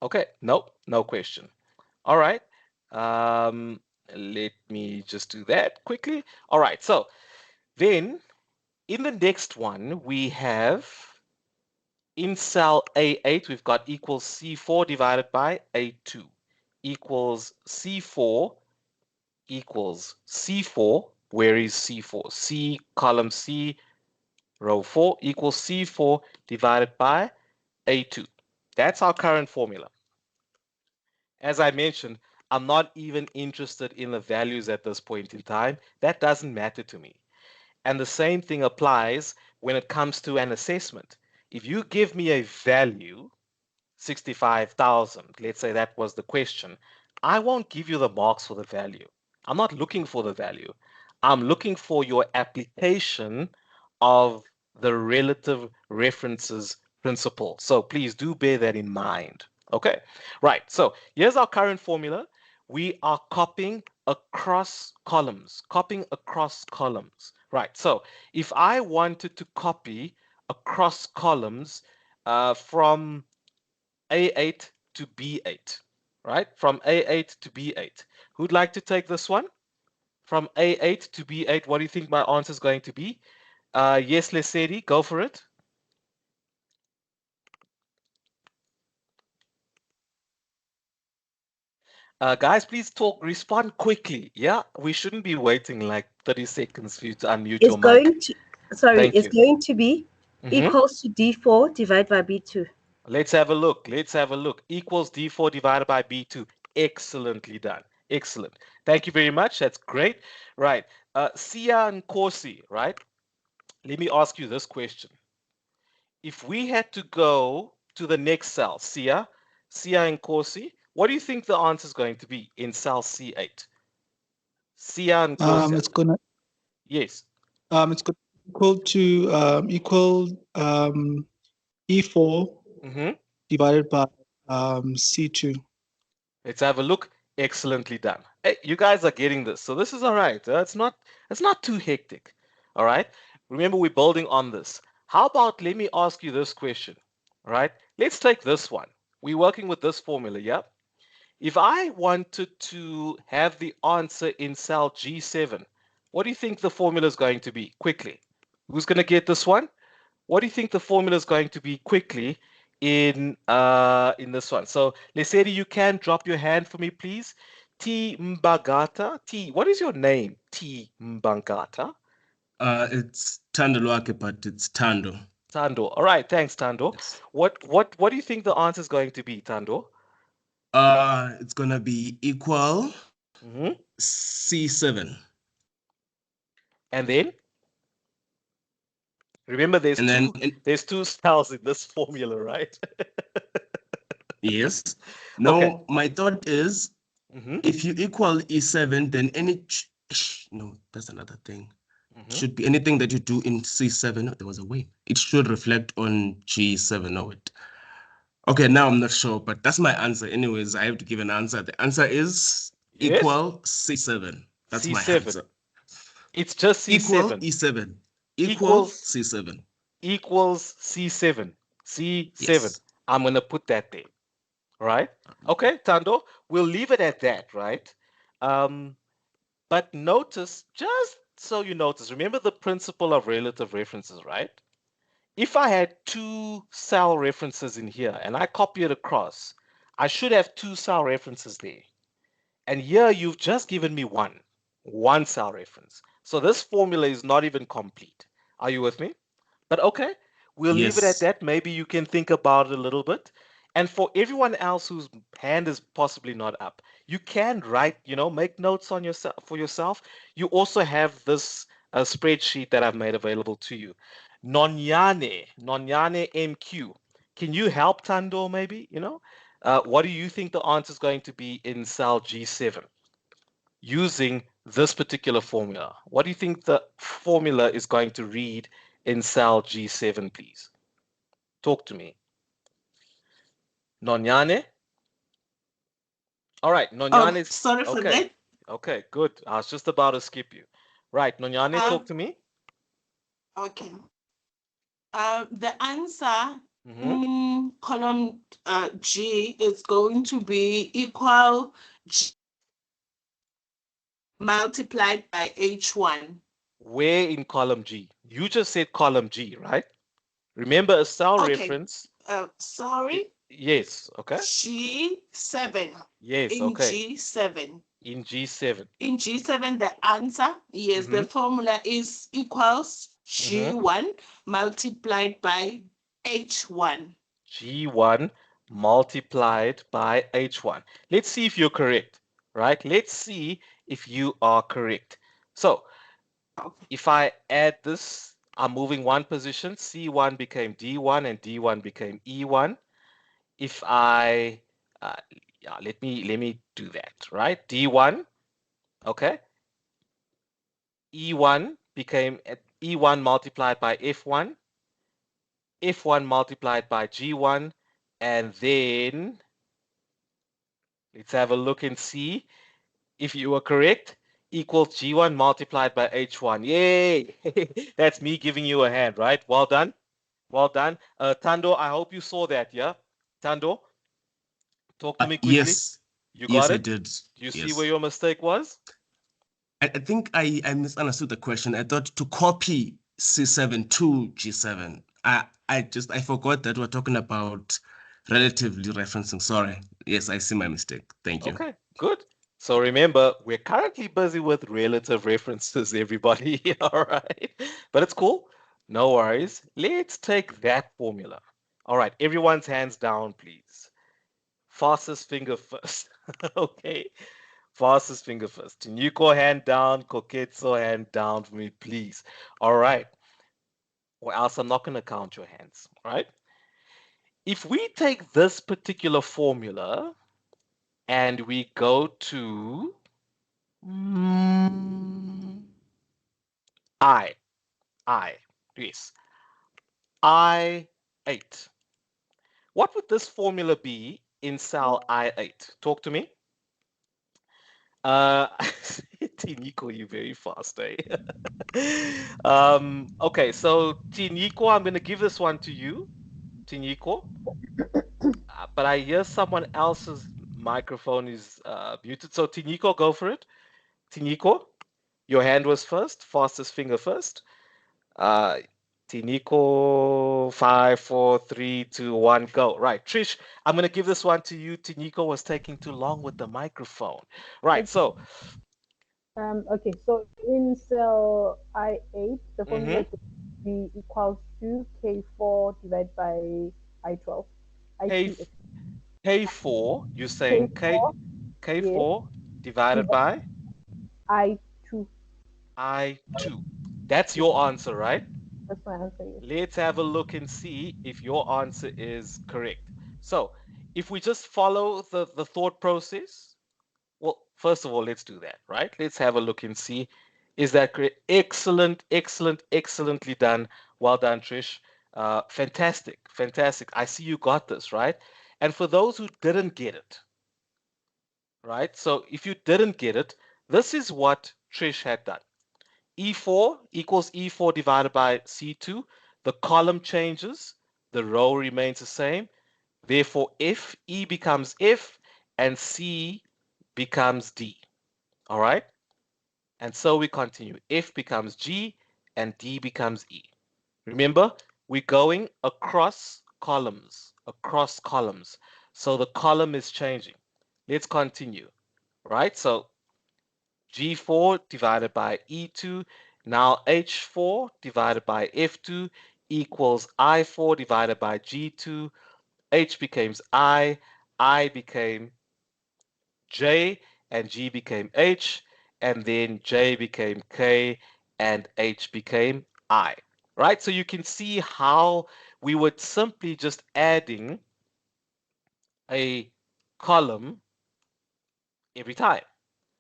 Okay, no question. All right. Let me just do that quickly. All right, so then in the next one, we have in cell A8, we've got equals C4 divided by A2 equals C4 equals C4. Where is C4? C column C row 4 equals C4 divided by A2. That's our current formula. As I mentioned, I'm not even interested in the values at this point in time. That doesn't matter to me. And the same thing applies when it comes to an assessment. If you give me a value, 65,000, let's say that was the question, I won't give you the marks for the value. I'm not looking for the value. I'm looking for your application of the relative references principle. So please do bear that in mind. Okay, right. So here's our current formula. We are copying across columns, copying across columns. Right, so if I wanted to copy across columns from A8 to B8, right? From A8 to B8. Who'd like to take this one? From A8 to B8, what do you think my answer is going to be? Yes, Lesedi, go for it. Guys, please talk, respond quickly. Yeah, we shouldn't be waiting like 30 seconds for you to unmute It's your mic. going to, sorry, Thank it's you. going to be Mhm. equals to D4 divided by B2. Let's have a look. Let's have a look. Equals D4 divided by B2. Excellently done. Excellent. Thank you very much. That's great. Right. Sia and Corsi, right? Let me ask you this question. If we had to go to the next cell, Sia and Corsi, what do you think the answer is going to be in cell C8? Sia and Corsi. It's gonna Yes. it's gonna equal to E4 divided by C2. Let's have a look. Excellently done. Hey, you guys are getting this. So this is all right. It's not too hectic. All right. Remember, we're building on this. How about let me ask you this question. All right. Let's take this one. We're working with this formula, yeah? If I wanted to have the answer in cell G7, what do you think the formula is going to be? Quickly. Who's going to get this one? What do you think the formula is going to be quickly in this one? So Lesedi, you can drop your hand for me, please. T Mbagata. T, what is your name? T Mbagata. It's Tando Lwake, but it's Tando. Tando. All right, thanks, Tando. Yes. What do you think the answer is going to be, Tando? It's gonna be equal C7. And then? Remember, there's two cells in this formula, right? Yes. Now, okay. My thought is, if you equal E7, then no, that's another thing. Should be anything that you do in C7. Oh, there was a way. It should reflect on G7. No, it. Okay, now I'm not sure, but that's my answer. Anyways, I have to give an answer. The answer is equal C7. That's C7. My answer. It's just C7. Equal E7. Equals C7. Equals C7. C7. Yes. I'm going to put that there. Right? Okay, Tando, we'll leave it at that, right? But notice, just so you notice, remember the principle of relative references, right? If I had two cell references in here and I copy it across, I should have two cell references there. And here you've just given me one cell reference. So this formula is not even complete. Are you with me? But okay, we'll leave it at that. Maybe you can think about it a little bit. And for everyone else whose hand is possibly not up, you can write, make notes on for yourself. You also have this spreadsheet that I've made available to you. Nonyane MQ. Can you help Tando maybe? What do you think the answer is going to be in cell G7 using this particular formula? What do you think the formula is going to read in cell G7, please? Talk to me. Nonyane? All right, Nonyane is... Sorry for that. Okay, good. I was just about to skip you. Right, Nonyane, talk to me. Okay. The answer in column G is going to be equal G multiplied by H1. Where in column G? You just said column G, right? Remember a cell reference. Sorry. Yes, okay. G7. Yes, in okay. G7. In G7. In G7, the answer, yes, the formula is equals G1 multiplied by H1. G1 multiplied by H1. Let's see if you're correct, right? Let's see if you are correct. So if I add this, I'm moving one position. C1 became D1 and D1 became E1. If I, let me do that, right? D1, okay. E1 became E1 multiplied by F1. F1 multiplied by G1. And then let's have a look and see. if you were correct, equals G1 multiplied by H1. Yay! That's me giving you a hand, right? Well done. Well done. Tando, I hope you saw that, yeah? Tando, talk to me quickly. Yes. You Yes, got I it? did. Do you see Yes. where your mistake was? I think I misunderstood the question. I thought to copy C7 to G7. I forgot that we're talking about relatively referencing. Sorry. Yes, I see my mistake. Thank you. Okay, good. So remember, we're currently busy with relative references, everybody. All right. But it's cool. No worries. Let's take that formula. All right, everyone's hands down, please. Fastest finger first. Okay. Fastest finger first. Tinyuko hand down, Koketso hand down for me, please. All right. Or else I'm not going to count your hands. All right. If we take this particular formula and we go to I, yes, I8. What would this formula be in cell I8? Talk to me. Tiniko, you're very fast, eh? Okay, so Tiniko, I'm going to give this one to you, Tiniko. But I hear someone else's microphone is muted. So Tiniko, go for it. Tiniko, your hand was first, fastest finger first. Tiniko, 5, 4, 3, 2, 1, go. Right, Trish, I'm going to give this one to you. Tiniko was taking too long with the microphone. Right, so. Okay, so in cell I8, the formula could be equals to K4 divided by I12. K4, you're saying K4 yes, divided by? I2. I2. That's your answer, right? That's my answer, yes. Let's have a look and see if your answer is correct. So if we just follow the thought process, well, first of all, let's do that, right? Let's have a look and see. Is that correct? Excellent, excellent, excellently done. Well done, Trish. Fantastic, fantastic. I see you got this, right? And for those who didn't get it, right? So if you didn't get it, this is what Trish had done. E4 equals E4 divided by C2. The column changes, the row remains the same. Therefore, E becomes F and C becomes D. All right? And so we continue. F becomes G and D becomes E. Remember, we're going across columns, So the column is changing. Let's continue, right? So G4 divided by E2. Now H4 divided by F2 equals I4 divided by G2. H becomes I became J, and G became H, and then J became K, and H became I. Right? So you can see how we would simply just adding a column every time,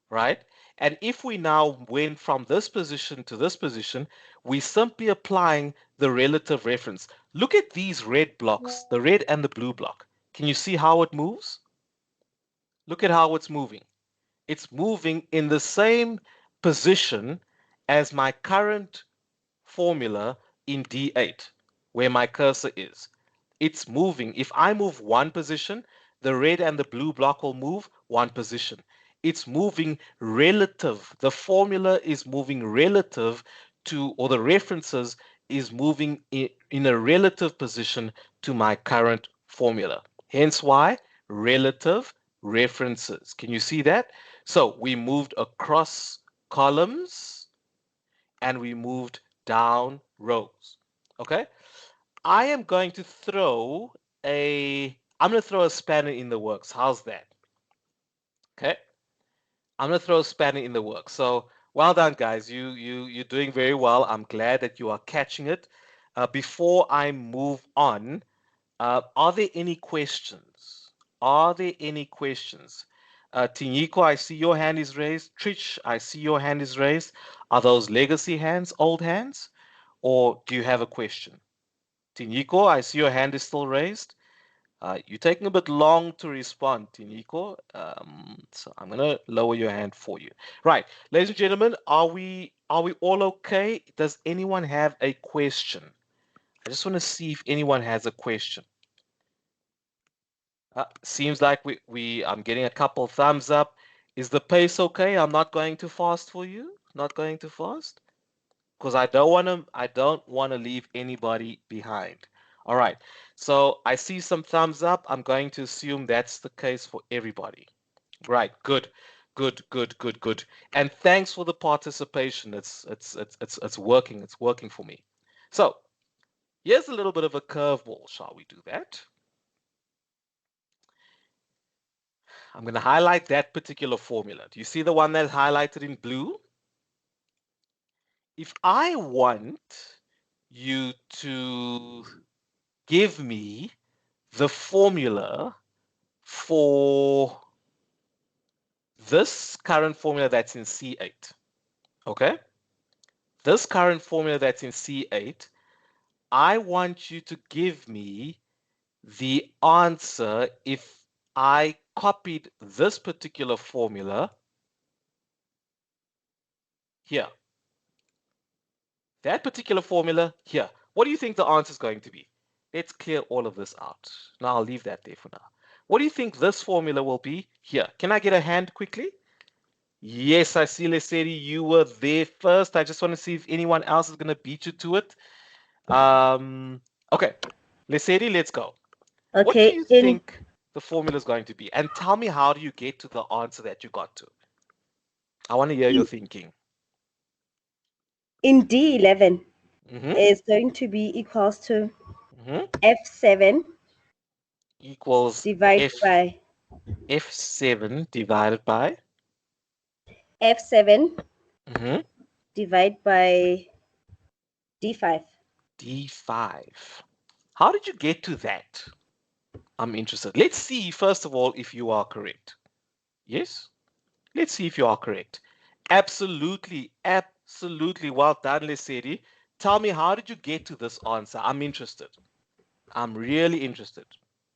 right? And if we now went from this position to this position, we simply applying the relative reference. Look at these red blocks, the red and the blue block. Can you see how it moves? Look at how it's moving. It's moving in the same position as my current formula in D8, where my cursor is. It's moving. If I move one position, the red and the blue block will move one position. It's moving relative. The formula is moving relative to, or the references is moving in a relative position to my current formula. Hence why relative references. Can you see that? So we moved across columns and we moved down rows. Okay? I'm going to throw a spanner in the works. How's that? Okay? I'm going to throw a spanner in the works. So well done, guys. You're doing very well. I'm glad that you are catching it. Before I move on, are there any questions? Are there any questions? Tinyiko, I see your hand is raised. Trish, I see your hand is raised. Are those legacy hands, old hands? Or do you have a question? Tinyiko, I see your hand is still raised. You're taking a bit long to respond, Tiniko. So I'm gonna lower your hand for you. Right, ladies and gentlemen, are we all okay? Does anyone have a question? I just want to see if anyone has a question. Seems like I'm getting a couple thumbs up. Is the pace okay? I'm not going too fast for you. Not going too fast, because I don't want to leave anybody behind. All right. So I see some thumbs up. I'm going to assume that's the case for everybody. Right. Good. Good. Good. Good. Good. And thanks for the participation. It's working. It's working for me. So here's a little bit of a curveball. Shall we do that? I'm going to highlight that particular formula. Do you see the one that's highlighted in blue? If I want you to give me the formula for this current formula that's in C8, okay? This current formula that's in C8, I want you to give me the answer if I copied this particular formula here. That particular formula here. What do you think the answer is going to be? Let's clear all of this out. Now I'll leave that there for now. What do you think this formula will be here? Can I get a hand quickly? Yes, I see, Lesedi, you were there first. I just want to see if anyone else is going to beat you to it. Okay, Lesedi, let's go. Okay. What do you think the formula is going to be? And tell me, how do you get to the answer that you got to? I want to hear your thinking. In D11 is going to be equals to F7 equals divided by F7 divided by F7 divided by D5. D5. How did you get to that? I'm interested. Let's see, first of all, if you are correct. Yes? Let's see if you are correct. Absolutely, absolutely. Well done, Lesedi. Tell me, how did you get to this answer? I'm interested. I'm really interested.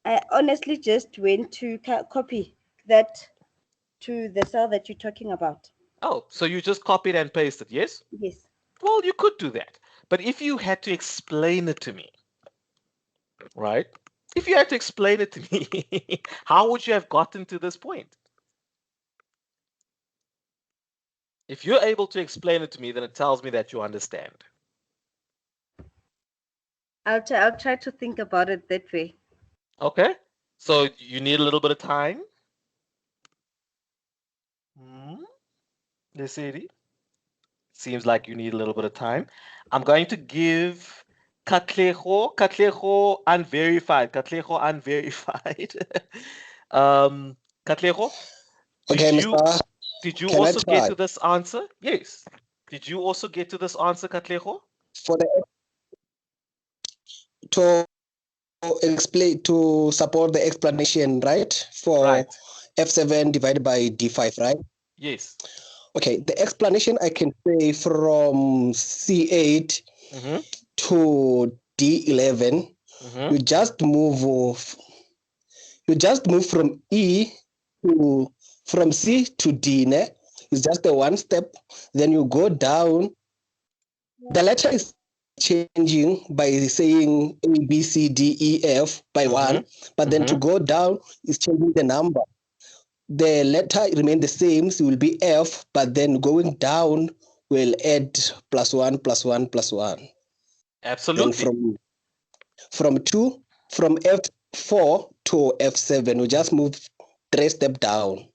I honestly just went to copy that to the cell that you're talking about. Oh, so you just copied and pasted, yes? Yes. Well, you could do that. But if you had to explain it to me, right? If you had to explain it to me, how would you have gotten to this point? If you're able to explain it to me, then it tells me that you understand. I'll try to think about it that way. Okay. So you need a little bit of time. Lesedi? Seems like you need a little bit of time. I'm going to give Katlego unverified. Katlego unverified. Katlego, did you also get to this answer? Yes. Did you also get to this answer, Katlego? For the to support the explanation, right? For F7 divided by D5, right? Yes. Okay, the explanation I can say from C8 to D11, you just move from E to from C to D, ne? It's just a one step. Then you go down. The letter is changing by saying A, B, C, D, E, F by one, but then to go down is changing the number. The letter remain the same, so it will be F, but then going down will add +1, +1, +1. Absolutely. Then from F4 to F7, we just move 3 steps down.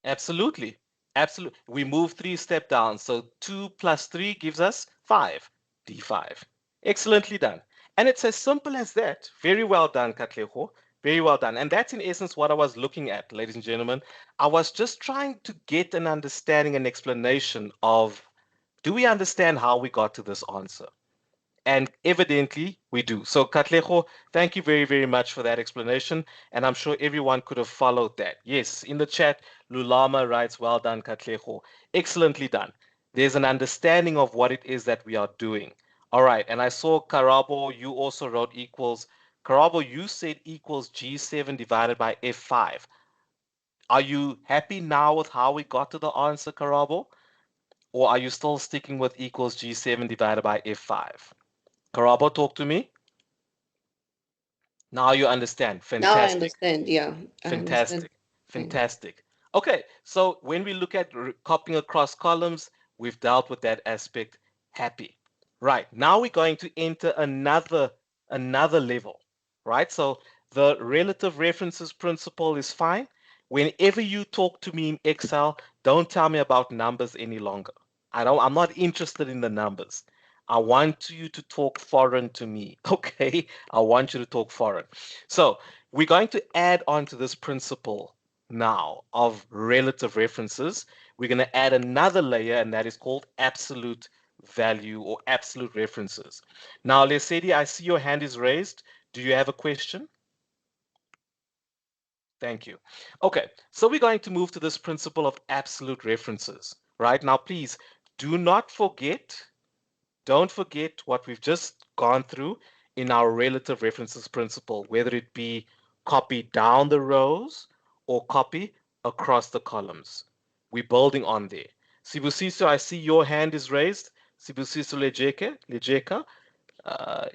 Absolutely. Absolutely. We move 3 steps down. So 2 plus 3 gives us 5. D5. Excellently done. And it's as simple as that. Very well done, Katlego. Very well done. And that's in essence what I was looking at, ladies and gentlemen. I was just trying to get an understanding and explanation of, do we understand how we got to this answer? And evidently we do. So Katlego, thank you very, very much for that explanation. And I'm sure everyone could have followed that. Yes, in the chat, Lulama writes, well done, Katlego. Excellently done. There's an understanding of what it is that we are doing. All right. And I saw Karabo, you also wrote equals Karabo, you said equals G7 divided by F5. Are you happy now with how we got to the answer, Karabo? Or are you still sticking with equals G7 divided by F5? Karabo, talk to me. Now you understand. Fantastic. Now I understand. Yeah. I Fantastic. understand. Fantastic. Okay, so when we look at copying across columns, we've dealt with that aspect. Happy. Right, now we're going to enter another level, right? So the relative references principle is fine. Whenever you talk to me in Excel, don't tell me about numbers any longer. I'm not interested in the numbers. I want you to talk foreign to me, okay? I want you to talk foreign. So we're going to add on to this principle now of relative references. We're going to add another layer, and that is called absolute value or absolute references. Now, Lesedi, I see your hand is raised. Do you have a question? Thank you. Okay, so we're going to move to this principle of absolute references. Right now, please do not forget, don't forget what we've just gone through in our relative references principle, whether it be copy down the rows or copy across the columns. We're building on there. Sibusiso, I see your hand is raised. Sibusiso Lejeka,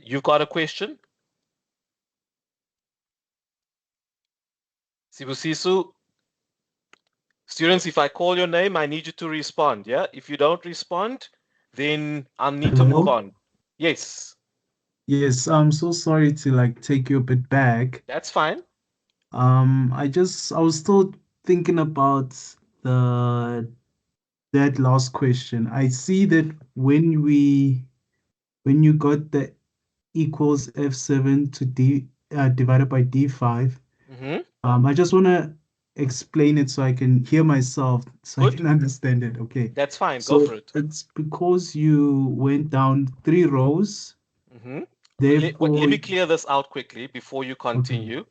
you've got a question? Sibusiso, students, if I call your name, I need you to respond, yeah? If you don't respond, then I'll need to move on. Yes. Yes, I'm so sorry to take you a bit back. That's fine. I was still thinking about that last question. I see that when you got the equals F7 to D divided by D5, I just want to explain it so I can hear myself, so I can understand it. Okay. That's fine. So go for it. it's because you went down 3 rows. Let me clear this out quickly before you continue. Okay.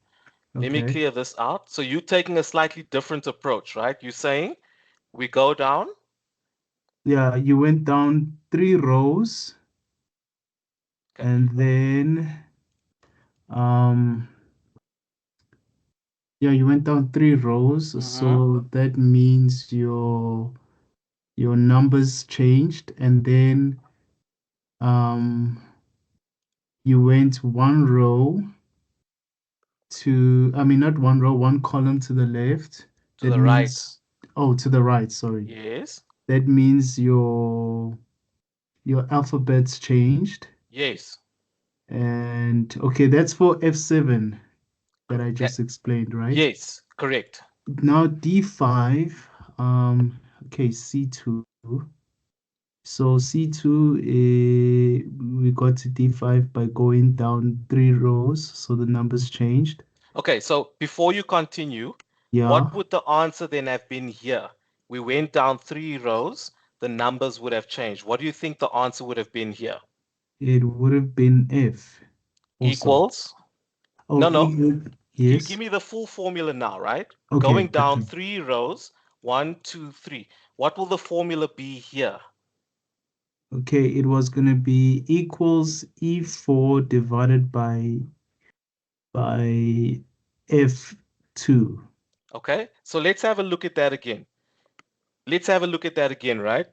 Let me clear this out. So you're taking a slightly different approach, right? You're saying we go down. Yeah, you went down 3 rows. Okay. And then, yeah, you went down 3 rows. So that means your numbers changed, and then you went 1 row to, not 1 row, 1 column to the left. To the right. Oh, to the right, sorry. Yes. That means your alphabets changed. Yes. And okay, that's for F7 that I just explained, right? Yes, correct. Now D5, okay, C2. So C2, we got to D5 by going down 3 rows, so the numbers changed. Okay, so before you continue, what would the answer then have been here? We went down 3 rows, the numbers would have changed. What do you think the answer would have been here? It would have been F. Also. Equals? Oh, no. Yes. Give me the full formula now, right? Okay, going down 3 rows, 1, 2, 3. What will the formula be here? Okay, it was going to be equals E4 divided by F2. Okay, so let's have a look at that again. Right?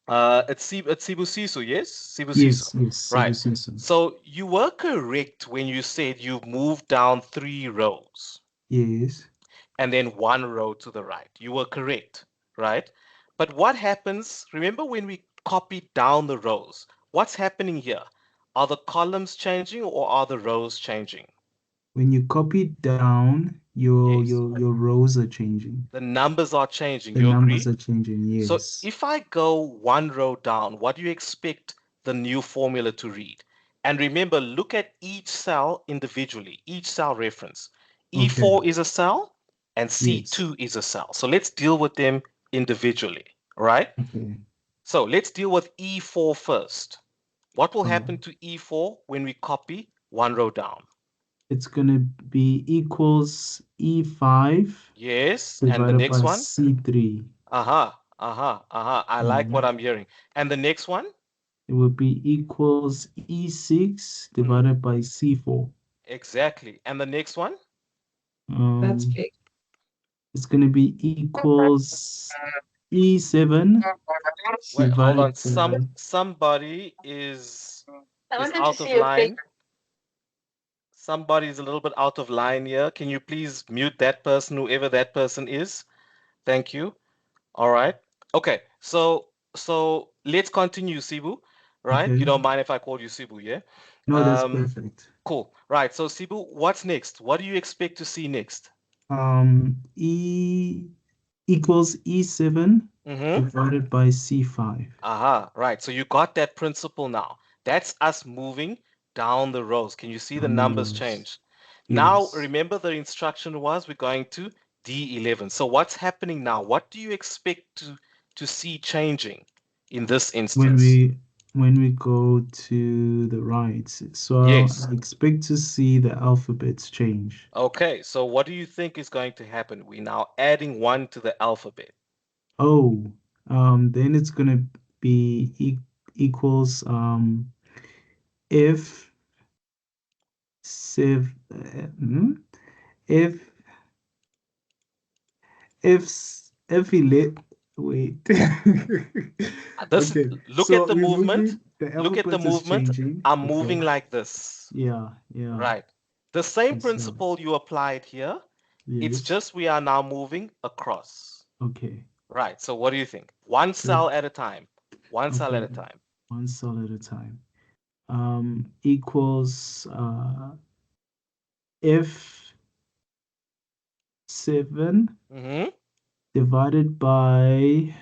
It's Sibusiso, yes? Sibusiso. Yes, right. Sibusiso. So you were correct when you said you moved down 3 rows. Yes. And then 1 row to the right. You were correct, right? But what happens, remember when we copied down the rows, what's happening here? Are the columns changing or are the rows changing? When you copy down, your rows are changing. The numbers are changing. The numbers are changing, yes. So if I go 1 row down, what do you expect the new formula to read? And remember, look at each cell individually, each cell reference. E4 is a cell and C2 is a cell. So let's deal with them individually, right? Okay. So let's deal with E4 first. What will happen to E4 when we copy 1 row down? It's going to be equals E5. Yes, and the next one? C3. I like what I'm hearing. And the next one? It will be equals E6 divided by C4. Exactly. And the next one? That's Um, big. it's going to be equals E7 Wait, hold on. divided by Somebody is I wanted to out of see your line. Somebody is a little bit out of line here. Can you please mute that person, whoever that person is? Thank you. All right. Okay. So let's continue, Sibu. Right? Okay. You don't mind if I call you Sibu, yeah? No, that's perfect. Cool. Right. So Sibu, what's next? What do you expect to see next? E equals E7 divided by C5. Aha, right. So you got that principle now. That's us moving down the rows. Can you see the numbers change? Now, Yes. remember the instruction was we're going to D11. So what's happening now? What do you expect to see changing in this instance? When we go to the right, so Yes. I expect to see the alphabets change. Okay, so what do you think is going to happen? We're now adding 1 to the alphabet. Oh, then it's gonna be equals if if if if he let wait. Okay, Look so at the we're movement. moving, the Look at the alphabet is movement. changing. I'm Okay. moving like this. Yeah. Right. The same Yes, sir. principle you applied here. It's Yes. just we are now moving across. Okay. Right. So what do you think? One cell at a time. One cell at a Okay. time. One cell at a time. Equals F7 divided by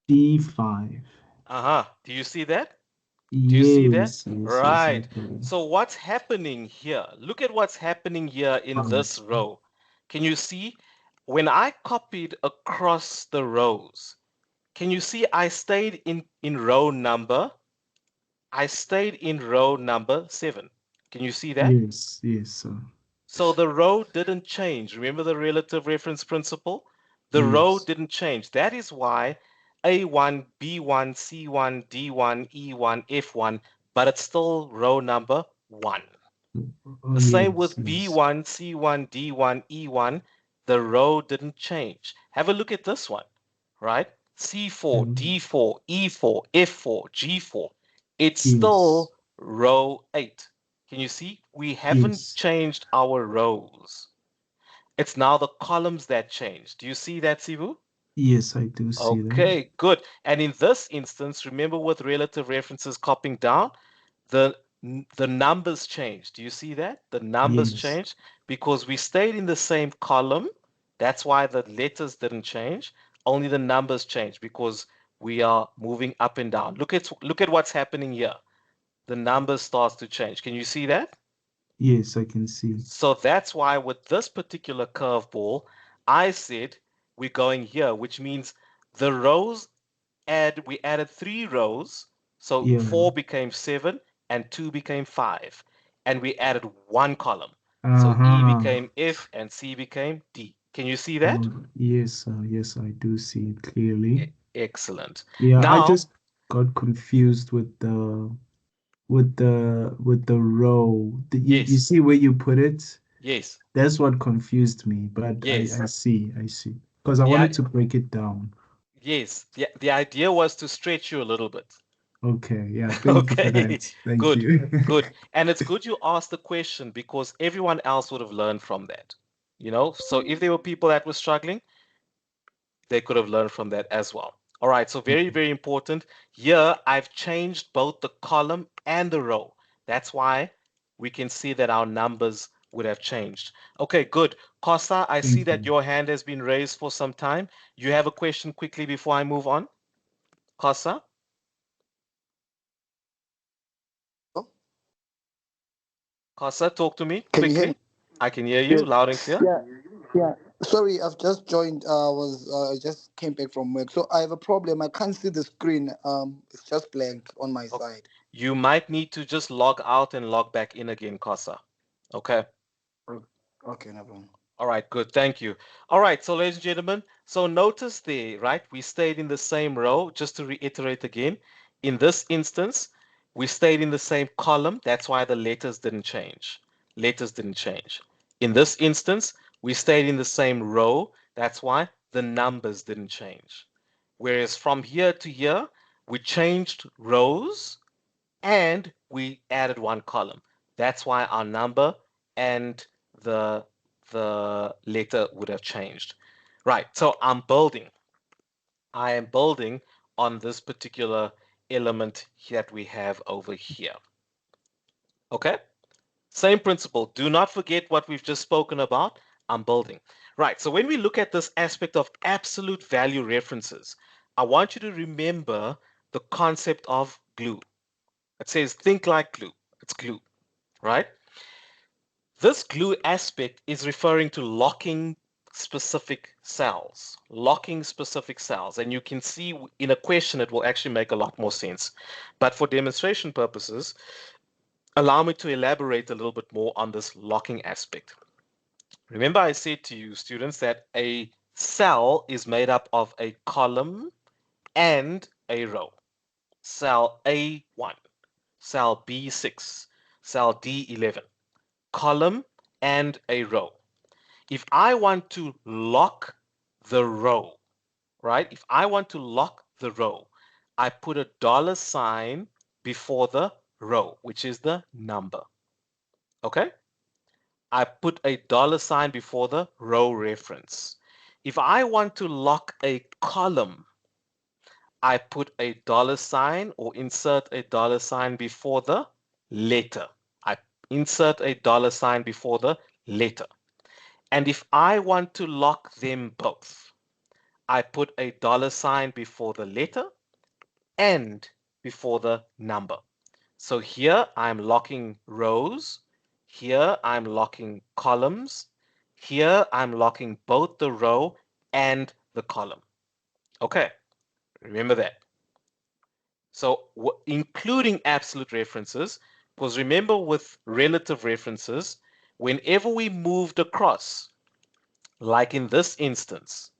D5. Do you see that? Do you see that? Yes, Right. exactly. So what's happening here? Look at what's happening here in this row. Can you see? When I copied across the rows, can you see I stayed in row number? I stayed in row number 7. Can you see that? Yes, sir. So the row didn't change. Remember the relative reference principle? The row didn't change. That is why A1, B1, C1, D1, E1, F1, but it's still row number 1. The same with B1, C1, D1, E1. The row didn't change. Have a look at this one, right? C4, D4, E4, F4, G4. It's still row 8. Can you see? We haven't changed our rows. It's now the columns that change. Do you see that, Sibu? Yes, I do see that. Okay, good. And in this instance, remember with relative references copying down, the numbers change. Do you see that? The numbers change because we stayed in the same column. That's why the letters didn't change. Only the numbers change because we are moving up and down. Look at what's happening here. The numbers starts to change. Can you see that? Yes, I can see. So that's why with this particular curveball, I said we're going here, which means the rows we added 3 rows. So 4 became 7 and 2 became 5. And we added 1 column. So E became F and C became D. Can you see that? Yes, I do see it clearly. Excellent. Yeah, Now, I just got confused with the row. You see where you put it? Yes. That's what confused me, but Yes. I see. Because I wanted to break it down. Yes. The idea was to stretch you a little bit. Okay, yeah, thank you for that. Thank good, you. good. And it's good you asked the question because everyone else would have learned from that. So if there were people that were struggling, they could have learned from that as well. All right, so very, very important. Here, I've changed both the column and the row. That's why we can see that our numbers would have changed. Okay, good. Costa, I see that your hand has been raised for some time. You have a question quickly before I move on? Costa? Costa, talk to me Can you hear quickly. me? I can hear you loud and clear. Yeah. Sorry, I've just joined. I just came back from work, so I have a problem. I can't see the screen. It's just blank on my side. You might need to just log out and log back in again, Costa. Okay. Okay, no problem. All right, good. Thank you. All right, so ladies and gentlemen, so notice there, right? We stayed in the same row. Just to reiterate again, in this instance, we stayed in the same column. That's why the letters didn't change. letters didn't change. In this instance, we stayed in the same row. That's why the numbers didn't change. Whereas from here to here, we changed rows and we added one column. That's why our number and the letter would have changed. Right, so I'm building. I am building on this particular element that we have over here. Okay, same principle. Do not forget what we've just spoken about. I'm building. Right, so when we look at this aspect of absolute value references, I want you to remember the concept of glue. It says think like glue. It's glue, right? This glue aspect is referring to locking specific cells, and you can see in a question it will actually make a lot more sense. But for demonstration purposes, allow me to elaborate a little bit more on this locking aspect. Remember I said to you students that a cell is made up of a column and a row. Cell A1, cell B6, cell D11, column and a row. If I want to lock the row, right? If I want to lock the row, I put a $ before the row, which is the number. Okay? I put a $ before the row reference. If I want to lock a column, I put a $ or insert a $ before the letter. I insert a $ before the letter. And if I want to lock them both, I put a $ before the letter and before the number. So here I'm locking rows. Here I'm locking columns. Here I'm locking both the row and the column. Okay, remember that. So including absolute references, because remember with relative references, whenever we moved across, like in this instance,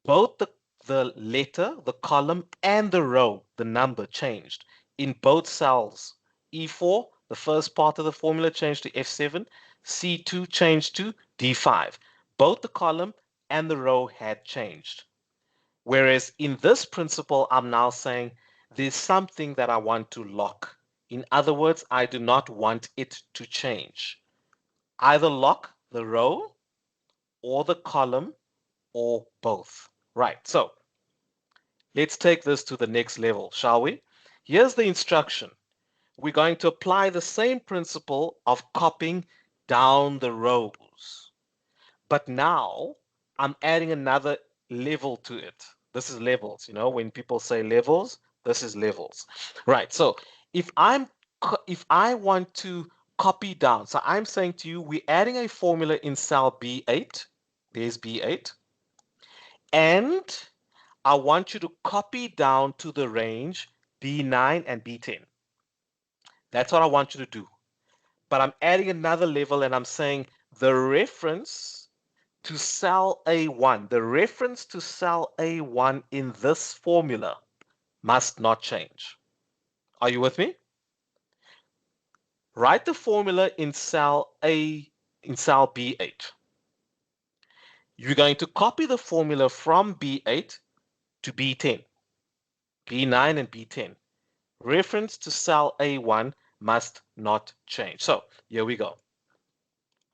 both the letter, the column, and the row, the number changed in both cells. E4, the first part of the formula changed to F7, C2 changed to D5. Both the column and the row had changed. Whereas in this principle, I'm now saying there's something that I want to lock. In other words, I do not want it to change. Either lock the row or the column or both. Right, so let's take this to the next level, shall we? Here's the instruction. We're going to apply the same principle of copying down the rows. But now I'm adding another level to it. This is levels, you know, when people say levels, this is levels. Right, so if I want to copy down, so I'm saying to you, we're adding a formula in cell B8. There's B8. And I want you to copy down to the range B9 and B10. That's what I want you to do. But I'm adding another level and I'm saying the reference to cell A1, the reference to cell A1 in this formula must not change. Are you with me? Write the formula in cell B8. You're going to copy the formula from B8 to B10, B9 and B10. Reference to cell A1 must not change. So here we go.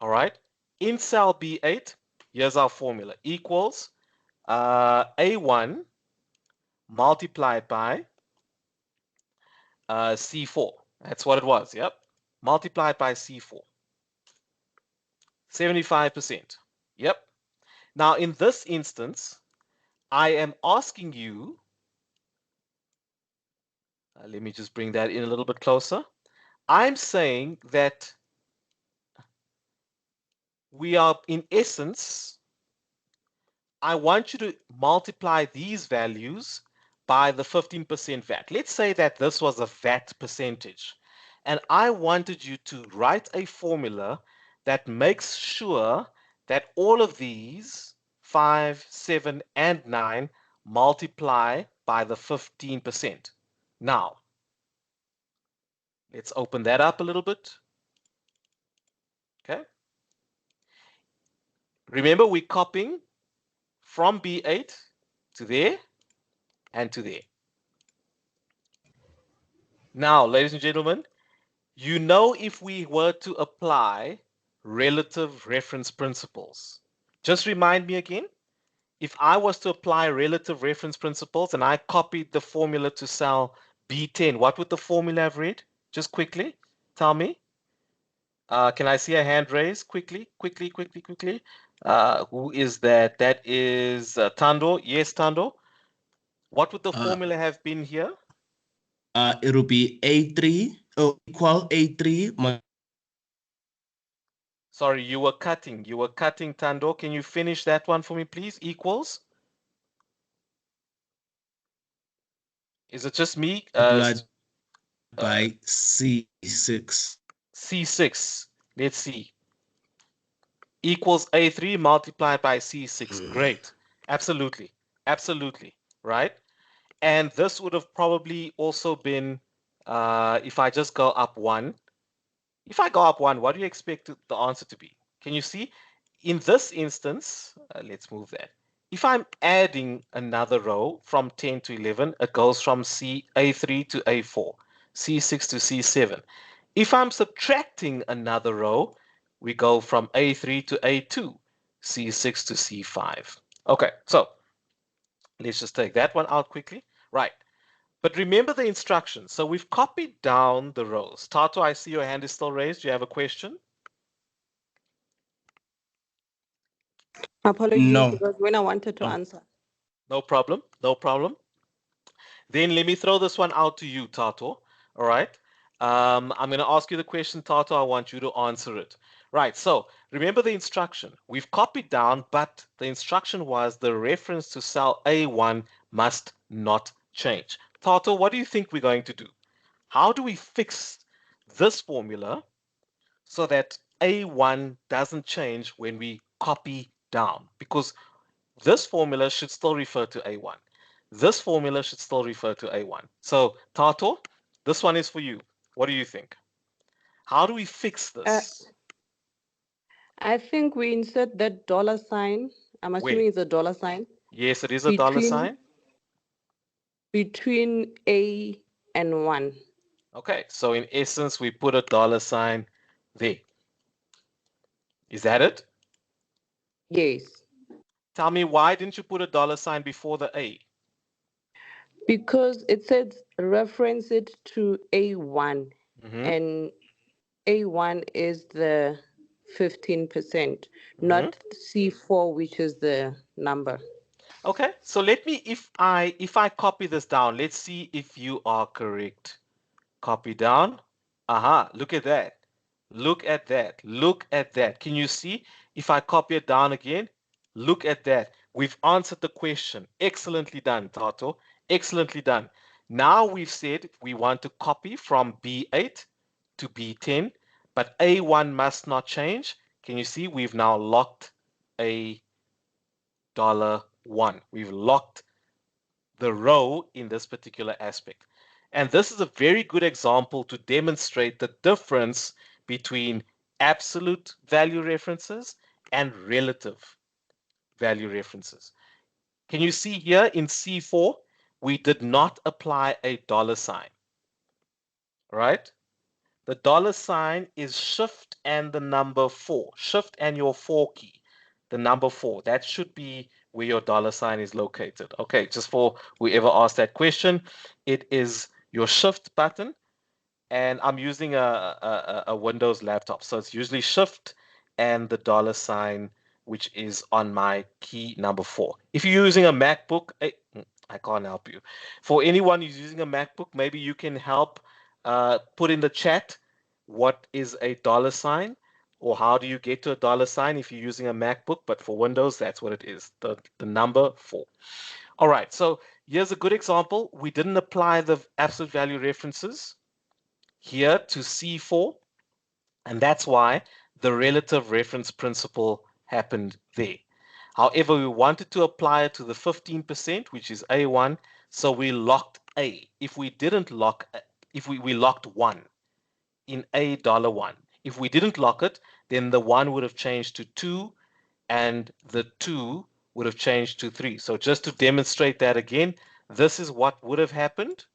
All right. In cell B8, here's our formula. Equals A1 multiplied by C4. That's what it was. Yep. Multiplied by C4. 75%. Yep. Now, in this instance, I am asking you, let me just bring that in a little bit closer. I'm saying that we are, in essence, I want you to multiply these values by the 15% VAT. Let's say that this was a VAT percentage, and I wanted you to write a formula that makes sure that all of these 5, 7, and 9 multiply by the 15%. Now, let's open that up a little bit. Remember, we're copying from B8 to there and to there. Now, ladies and gentlemen, you know if we were to apply relative reference principles. Just remind me again, if I was to apply relative reference principles and I copied the formula to cell B10, what would the formula have read? Just quickly, tell me. Can I see a hand raised? Quickly. Who is that? That is Tando. Yes, Tando. What would the formula have been here? It will be A3 equal A3. Sorry, you were cutting. You were cutting, Tando. Can you finish that one for me, please? Equals. Is it just me? By C6. C6. Let's see. Equals A3 multiplied by C6. Great. Absolutely. Absolutely. Right? And this would have probably also been, if I just go up 1. If I go up 1, what do you expect the answer to be? Can you see? In this instance, let's move that. If I'm adding another row from 10 to 11, it goes from A3 to A4, C6 to C7. If I'm subtracting another row, we go from A3 to A2, C6 to C5. Okay, so let's just take that one out quickly. Right. But remember the instructions. So we've copied down the rows. Tato, I see your hand is still raised. Do you have a question? Apologies, No. because when I wanted to answer. No problem. No problem. Then let me throw this one out to you, Tato. All right. I'm going to ask you the question, Tato. I want you to answer it. Right. So remember the instruction. We've copied down, but the instruction was the reference to cell A1 must not change. Tato, what do you think we're going to do? How do we fix this formula so that A1 doesn't change when we copy down? Because this formula should still refer to A1. This formula should still refer to A1. So, Tato, this one is for you. What do you think? How do we fix this? I think we insert that dollar sign. I'm assuming it's a dollar sign. Yes, it is a dollar sign. Between A and 1. Okay, so in essence, we put a dollar sign there. Is that it? Yes. Tell me, why didn't you put a dollar sign before the A? Because it says reference it to A1. And A1 is the 15%, not C4, which is the number. Okay, so let me, if I copy this down, let's see if you are correct. Copy down. Aha, look at that. Look at that. Look at that. Can you see? If I copy it down again, look at that. We've answered the question. Excellently done, Tato. Excellently done. Now we've said we want to copy from B8 to B10, but A1 must not change. Can you see? We've now locked $1. We've locked the row in this particular aspect. And this is a very good example to demonstrate the difference between absolute value references and relative value references. Can you see here in C4, we did not apply a dollar sign, right? The dollar sign is shift and the number 4, shift and your 4 key, the number 4. That should be where your dollar sign is located. Okay, just for whoever asked that question, it is your shift button, and I'm using a Windows laptop, so it's usually shift and the dollar sign, which is on my key number 4. If you're using a MacBook, I can't help you. For anyone who's using a MacBook, maybe you can help put in the chat what is a dollar sign, or how do you get to a dollar sign if you're using a MacBook. But for Windows, that's what it is, the number 4. All right, so here's a good example. We didn't apply the absolute value references here to C4, and that's why the relative reference principle happened there. However, we wanted to apply it to the 15%, which is A1, so we locked A. If we didn't lock, if we locked 1 in $1. If we didn't lock it, then the 1 would have changed to 2, and the 2 would have changed to 3. So just to demonstrate that again, this is what would have happened.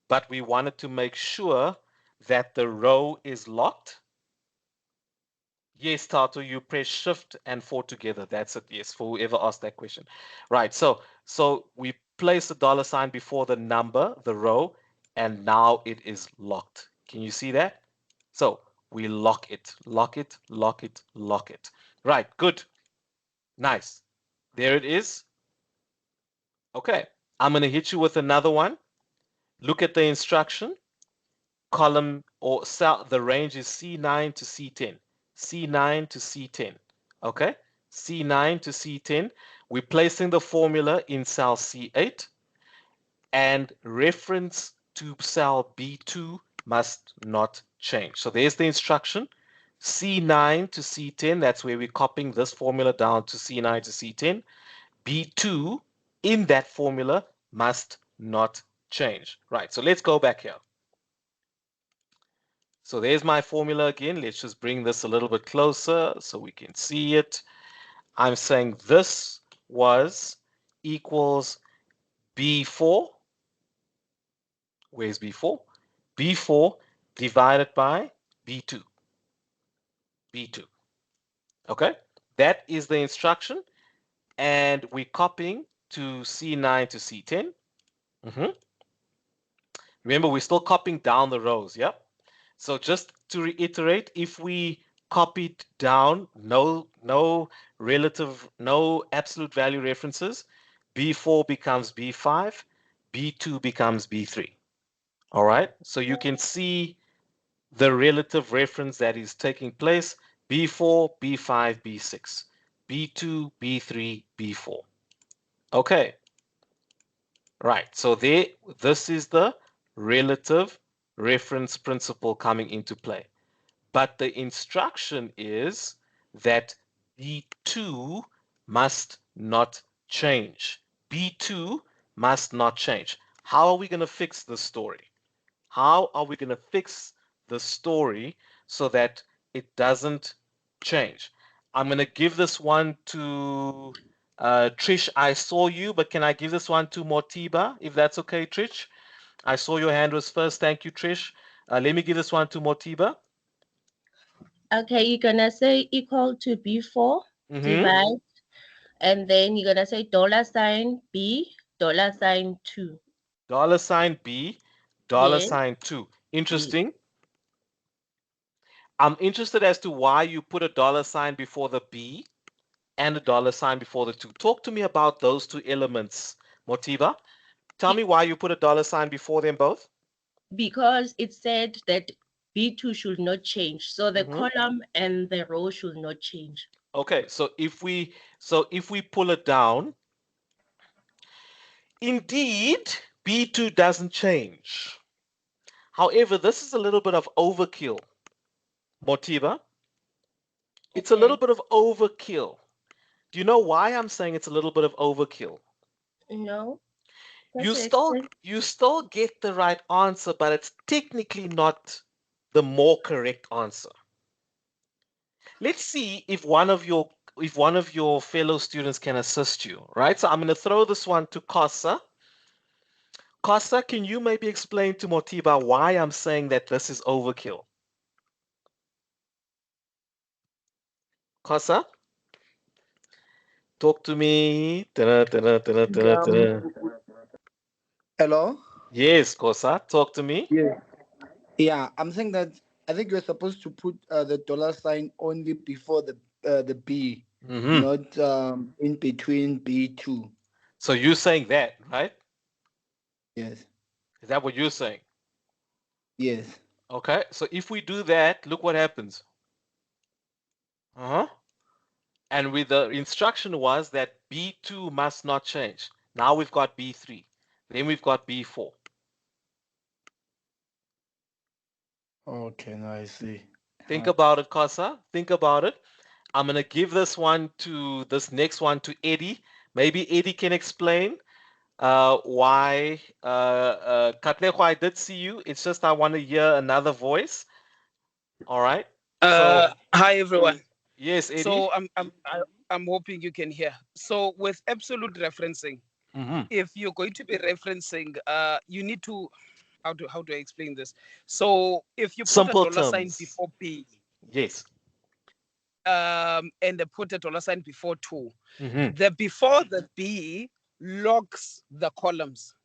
But we wanted to make sure that the row is locked. Yes, Tato, you press Shift and 4 together. That's it. Yes, for whoever asked that question. Right. So we place the dollar sign before the number, the row, and now it is locked. Can you see that? So we lock it, lock it, lock it, lock it. Right. Good. Nice. There it is. Okay. I'm going to hit you with another one. Look at the instruction. Column or cell, the range is C9 to C10. C9 to C10. Okay? C9 to C10. We're placing the formula in cell C8 and reference to cell B2 must not change. So there's the instruction. C9 to C10, that's where we're copying this formula down to C9 to C10. B2 in that formula must not change. Right, so let's go back here. So there's my formula again. Let's just bring this a little bit closer so we can see it. I'm saying this was equals B4. Where's B4? B4 divided by B2. B2. Okay, that is the instruction. And we're copying to C9 to C10. Remember, we're still copying down the rows, yeah? So just to reiterate, if we copied down, no absolute value references, B4 becomes B5, B2 becomes B3. All right, so you can see the relative reference that is taking place, B4, B5, B6, B2, B3, B4. Okay, right, so this is the relative reference principle coming into play. But the instruction is that B2 must not change. B2 must not change. How are we going to fix the story? How are we going to fix the story so that it doesn't change? I'm going to give this one to Trish. I saw you, but can I give this one to Motiba, if that's okay, Trish? I saw your hand was first. Thank you, Trish. Let me give this one to Motiba. Okay, you're gonna say equal to B4, divide, and then you're gonna say $sign B, $sign 2. $B, $sign 2. Interesting. I'm interested as to why you put a $sign before the B and a $sign before the 2. Talk to me about those two elements, Motiba. Tell me why you put a $sign before them both. Because it said that B2 should not change. So the column and the row should not change. Okay, so if we pull it down, indeed, B2 doesn't change. However, this is a little bit of overkill, Motiba. It's a little bit of overkill. Do you know why I'm saying it's a little bit of overkill? No. You still get the right answer, but it's technically not the more correct answer. Let's see if one of your fellow students can assist you, right? So I'm going to throw this one to Kosa. Kosa, can you maybe explain to Motiba why I'm saying that this is overkill? Kosa? Talk to me. Hello? Yes, Kosa, talk to me. Yeah, I'm saying that I think you're supposed to put the $sign only before the B, not in between B2. So you're saying that, right? Yes. Is that what you're saying? Yes. Okay, so if we do that, look what happens. And with the instruction was that B2 must not change. Now we've got B3. Then we've got B4. Okay, now I see. Think about it, Kosa. Think about it. I'm going to give this next one to Eddie. Maybe Eddie can explain why. Katlego, I did see you. It's just I want to hear another voice. All right. Hi, everyone. Yes, Eddie. So I'm hoping you can hear. So with absolute referencing, if you're going to be referencing, you need to how do I explain this? So if you put Simple a dollar sign terms. before B, Yes. and they put a dollar sign before 2, the before the B locks the columns,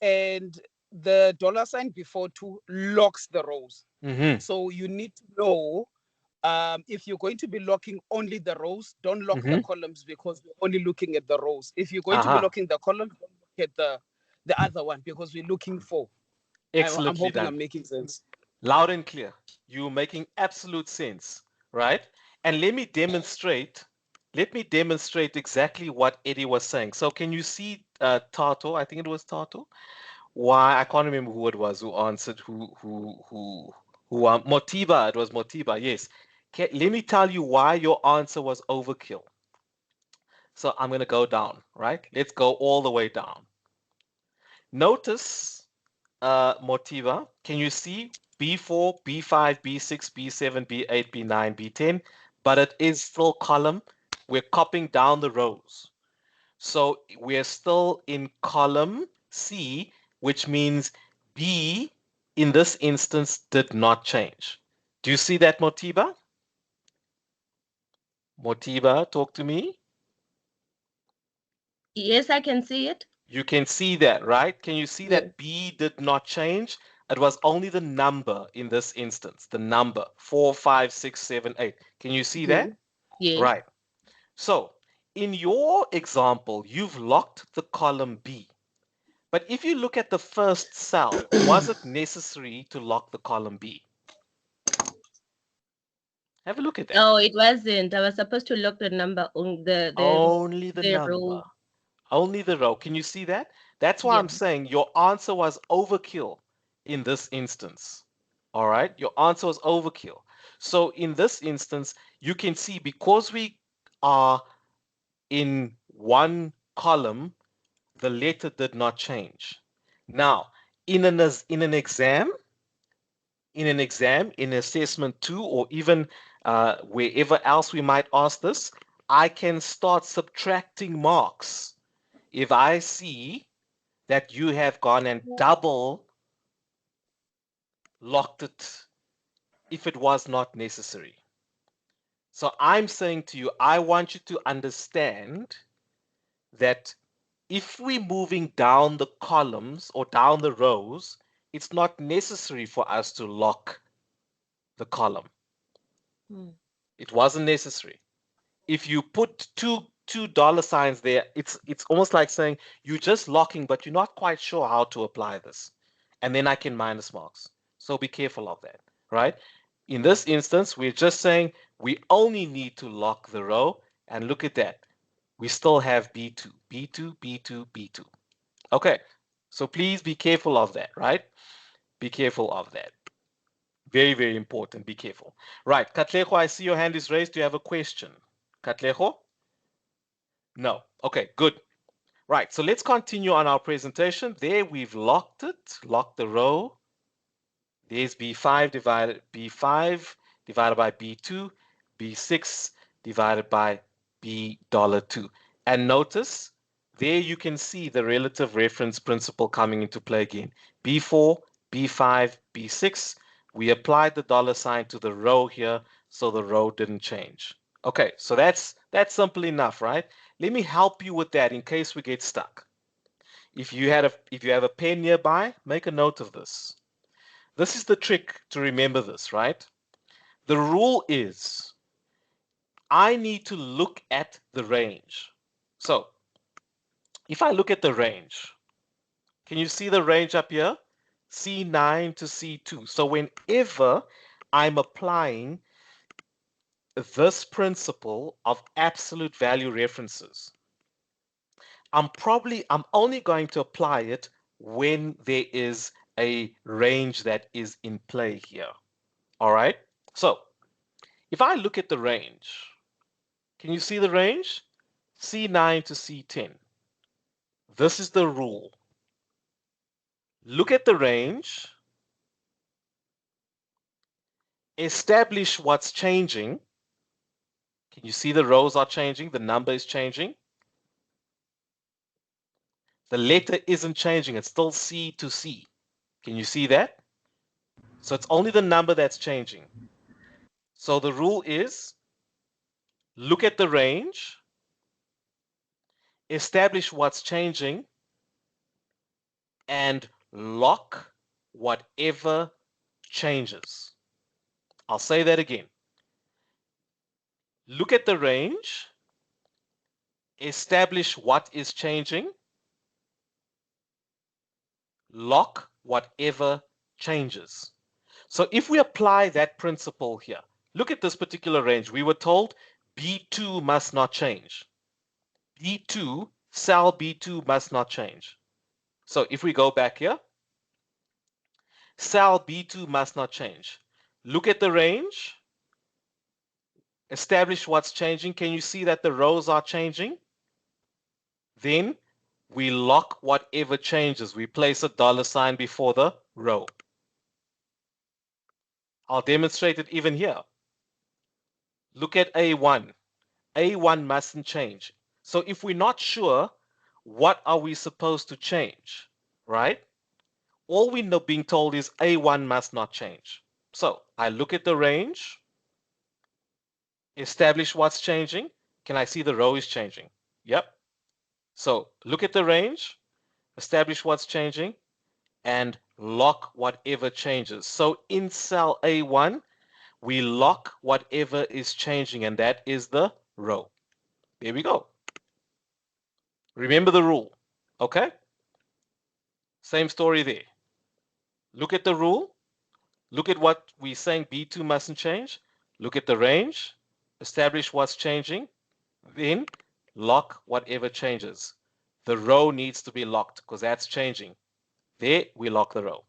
and the dollar sign before 2 locks the rows. So you need to know, if you're going to be locking only the rows, don't lock the columns, because we're only looking at the rows. If you're going to be locking the columns, don't look at the other one, because we're looking for. I'm Excellently hoping done. I'm making sense. Loud and clear. You're making absolute sense, right? And let me demonstrate exactly what Eddie was saying. So can you see Tato? I think it was Tato. Why? I can't remember who it was who answered. Motiba. It was Motiba. Yes. Let me tell you why your answer was overkill. So I'm going to go down, right? Let's go all the way down. Notice, Motiva, can you see B4, B5, B6, B7, B8, B9, B10? But it is still column. We're copying down the rows. So we're still in column C, which means B in this instance did not change. Do you see that, Motiba? Motiba, talk to me. Yes, I can see it. You can see that, right? Can you see that B did not change? It was only the number in this instance, the number 4, 5, 6, 7, 8. Can you see that? Yes. Right. So in your example, you've locked the column B. But if you look at the first cell, was it necessary to lock the column B? Have a look at that. No, it wasn't. I was supposed to lock the number on only the number. row. Only the row. Can you see that? That's why I'm saying your answer was overkill in this instance. All right, your answer was overkill. So in this instance, you can see because we are in one column, the letter did not change. Now, in an exam, in assessment 2, or even wherever else we might ask this, I can start subtracting marks. If I see that you have gone and double locked it if it was not necessary. So I'm saying to you, I want you to understand that if we're moving down the columns or down the rows, it's not necessary for us to lock the column. It wasn't necessary. If you put two dollar signs there, it's almost like saying you're just locking, but you're not quite sure how to apply this. And then I can minus marks. So be careful of that, right? In this instance, we're just saying we only need to lock the row, and look at that. We still have B2, B2, B2, B2. Okay, so please be careful of that, right? Be careful of that. Very, very important. Be careful. Right, Katlejo, I see your hand is raised. Do you have a question? Katlejo? No. Okay, good. Right, so let's continue on our presentation. There we've locked it, locked the row. There's B5 divided by B2, B6 divided by B$2. And notice there you can see the relative reference principle coming into play again. B4, B5, B6. We applied the dollar sign to the row here, so the row didn't change. Okay, so that's simple enough, right? Let me help you with that in case we get stuck. If you have a pen nearby, make a note of this. This is the trick to remember this, right? The rule is I need to look at the range. So if I look at the range, can you see the range up here? C9 to C2. So whenever I'm applying this principle of absolute value references, I'm only going to apply it when there is a range that is in play here. All right. So if I look at the range, can you see the range? C9 to C10. This is the rule. Look at the range. Establish what's changing. Can you see the rows are changing? The number is changing. The letter isn't changing. It's still C to C. Can you see that? So it's only the number that's changing. So the rule is look at the range, establish what's changing, and lock whatever changes. I'll say that again. Look at the range, establish what is changing, lock whatever changes. So if we apply that principle here, look at this particular range. We were told B2 must not change. B2, cell B2 must not change. So if we go back here, cell B2 must not change. Look at the range, establish what's changing. Can you see that the rows are changing? Then we lock whatever changes. We place a $ before the row. I'll demonstrate it even here. Look at A1. A1 mustn't change. So if we're not sure, what are we supposed to change, right? All we know being told is A1 must not change. So I look at the range, establish what's changing. Can I see the row is changing? Yep. So look at the range, establish what's changing, and lock whatever changes. So in cell A1, we lock whatever is changing, and that is the row. There we go. Remember the rule, okay? Same story there. Look at the rule. Look at what we're saying B2 mustn't change. Look at the range. Establish what's changing. Then lock whatever changes. The row needs to be locked because that's changing. There, we lock the row.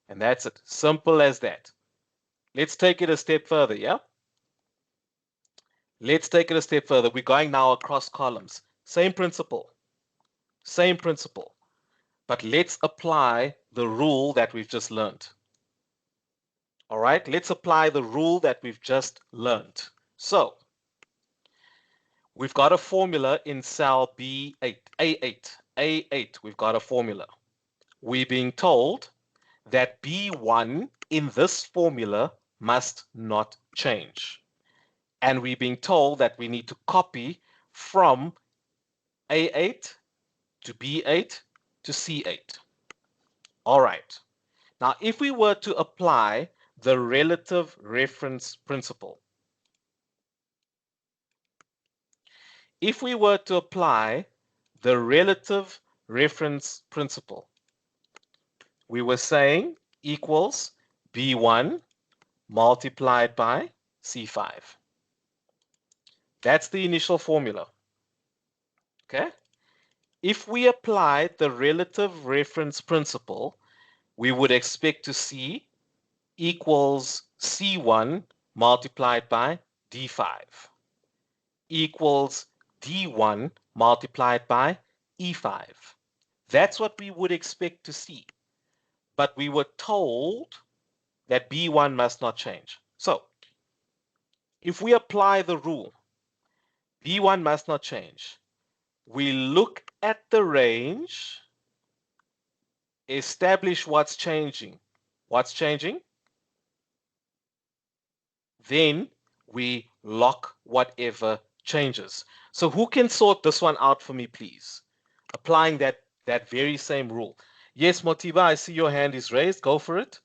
And that's it. Simple as that. Let's take it a step further, yeah? Let's take it a step further. We're going now across columns. Same principle. Same principle. But let's apply the rule that we've just learned. All right, let's apply the rule that we've just learned. So, we've got a formula in cell B8, A8. We've got a formula. We're being told that B1 in this formula must not change. And we're being told that we need to copy from A8 to B8 to C8. All right. Now, if we were to apply the relative reference principle, if we were to apply the relative reference principle, we were saying equals B1 multiplied by C5. That's the initial formula. Okay? If we applied the relative reference principle, we would expect to see equals C1 multiplied by D5 equals D1 multiplied by E5. That's what we would expect to see. But we were told that B1 must not change. So, if we apply the rule, B1 must not change, we look at the range, establish what's changing. What's changing? Then we lock whatever changes. So who can sort this one out for me, please? Applying that very same rule. Yes, Motiba, I see your hand is raised. Go for it.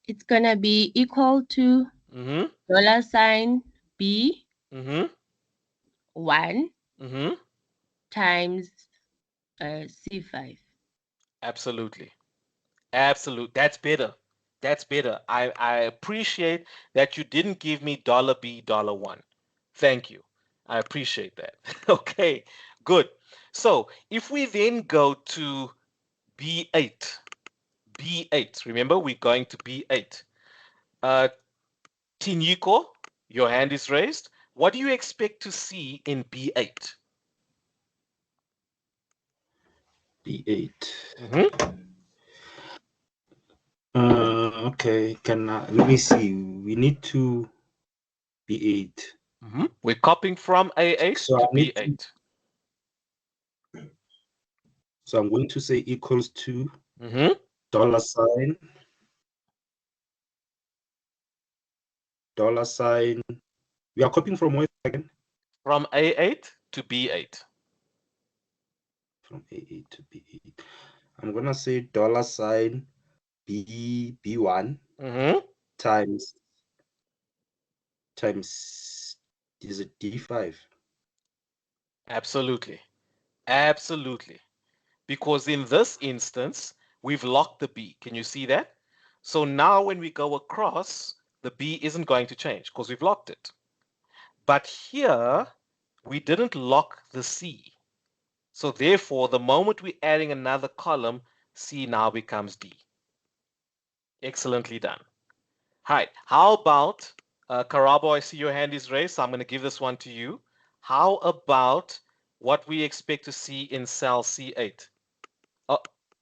It's gonna be equal to $ B 1 times C5. Absolutely. Absolute. That's better. That's better. I appreciate that you didn't give me $B $1. Thank you. I appreciate that. Okay, good. So if we then go to B8, remember we're going to B8. Tinyiko, your hand is raised. What do you expect to see in B8? B8. Okay, let me see. We need to B8. We're copying from A8 So to I need B8. So I'm going to say equals to dollar sign. Dollar sign. We are copying from where again? From A8 to B8. From A8 to B8. I'm gonna say dollar sign B1 times is it D5? Absolutely. Absolutely. Because in this instance, we've locked the B. Can you see that? So now when we go across, the B isn't going to change because we've locked it. But here, we didn't lock the C. So therefore, the moment we're adding another column, C now becomes D. Excellently done. Hi. How about, Karabo, I see your hand is raised, so I'm going to give this one to you. How about what we expect to see in cell C8? Oh,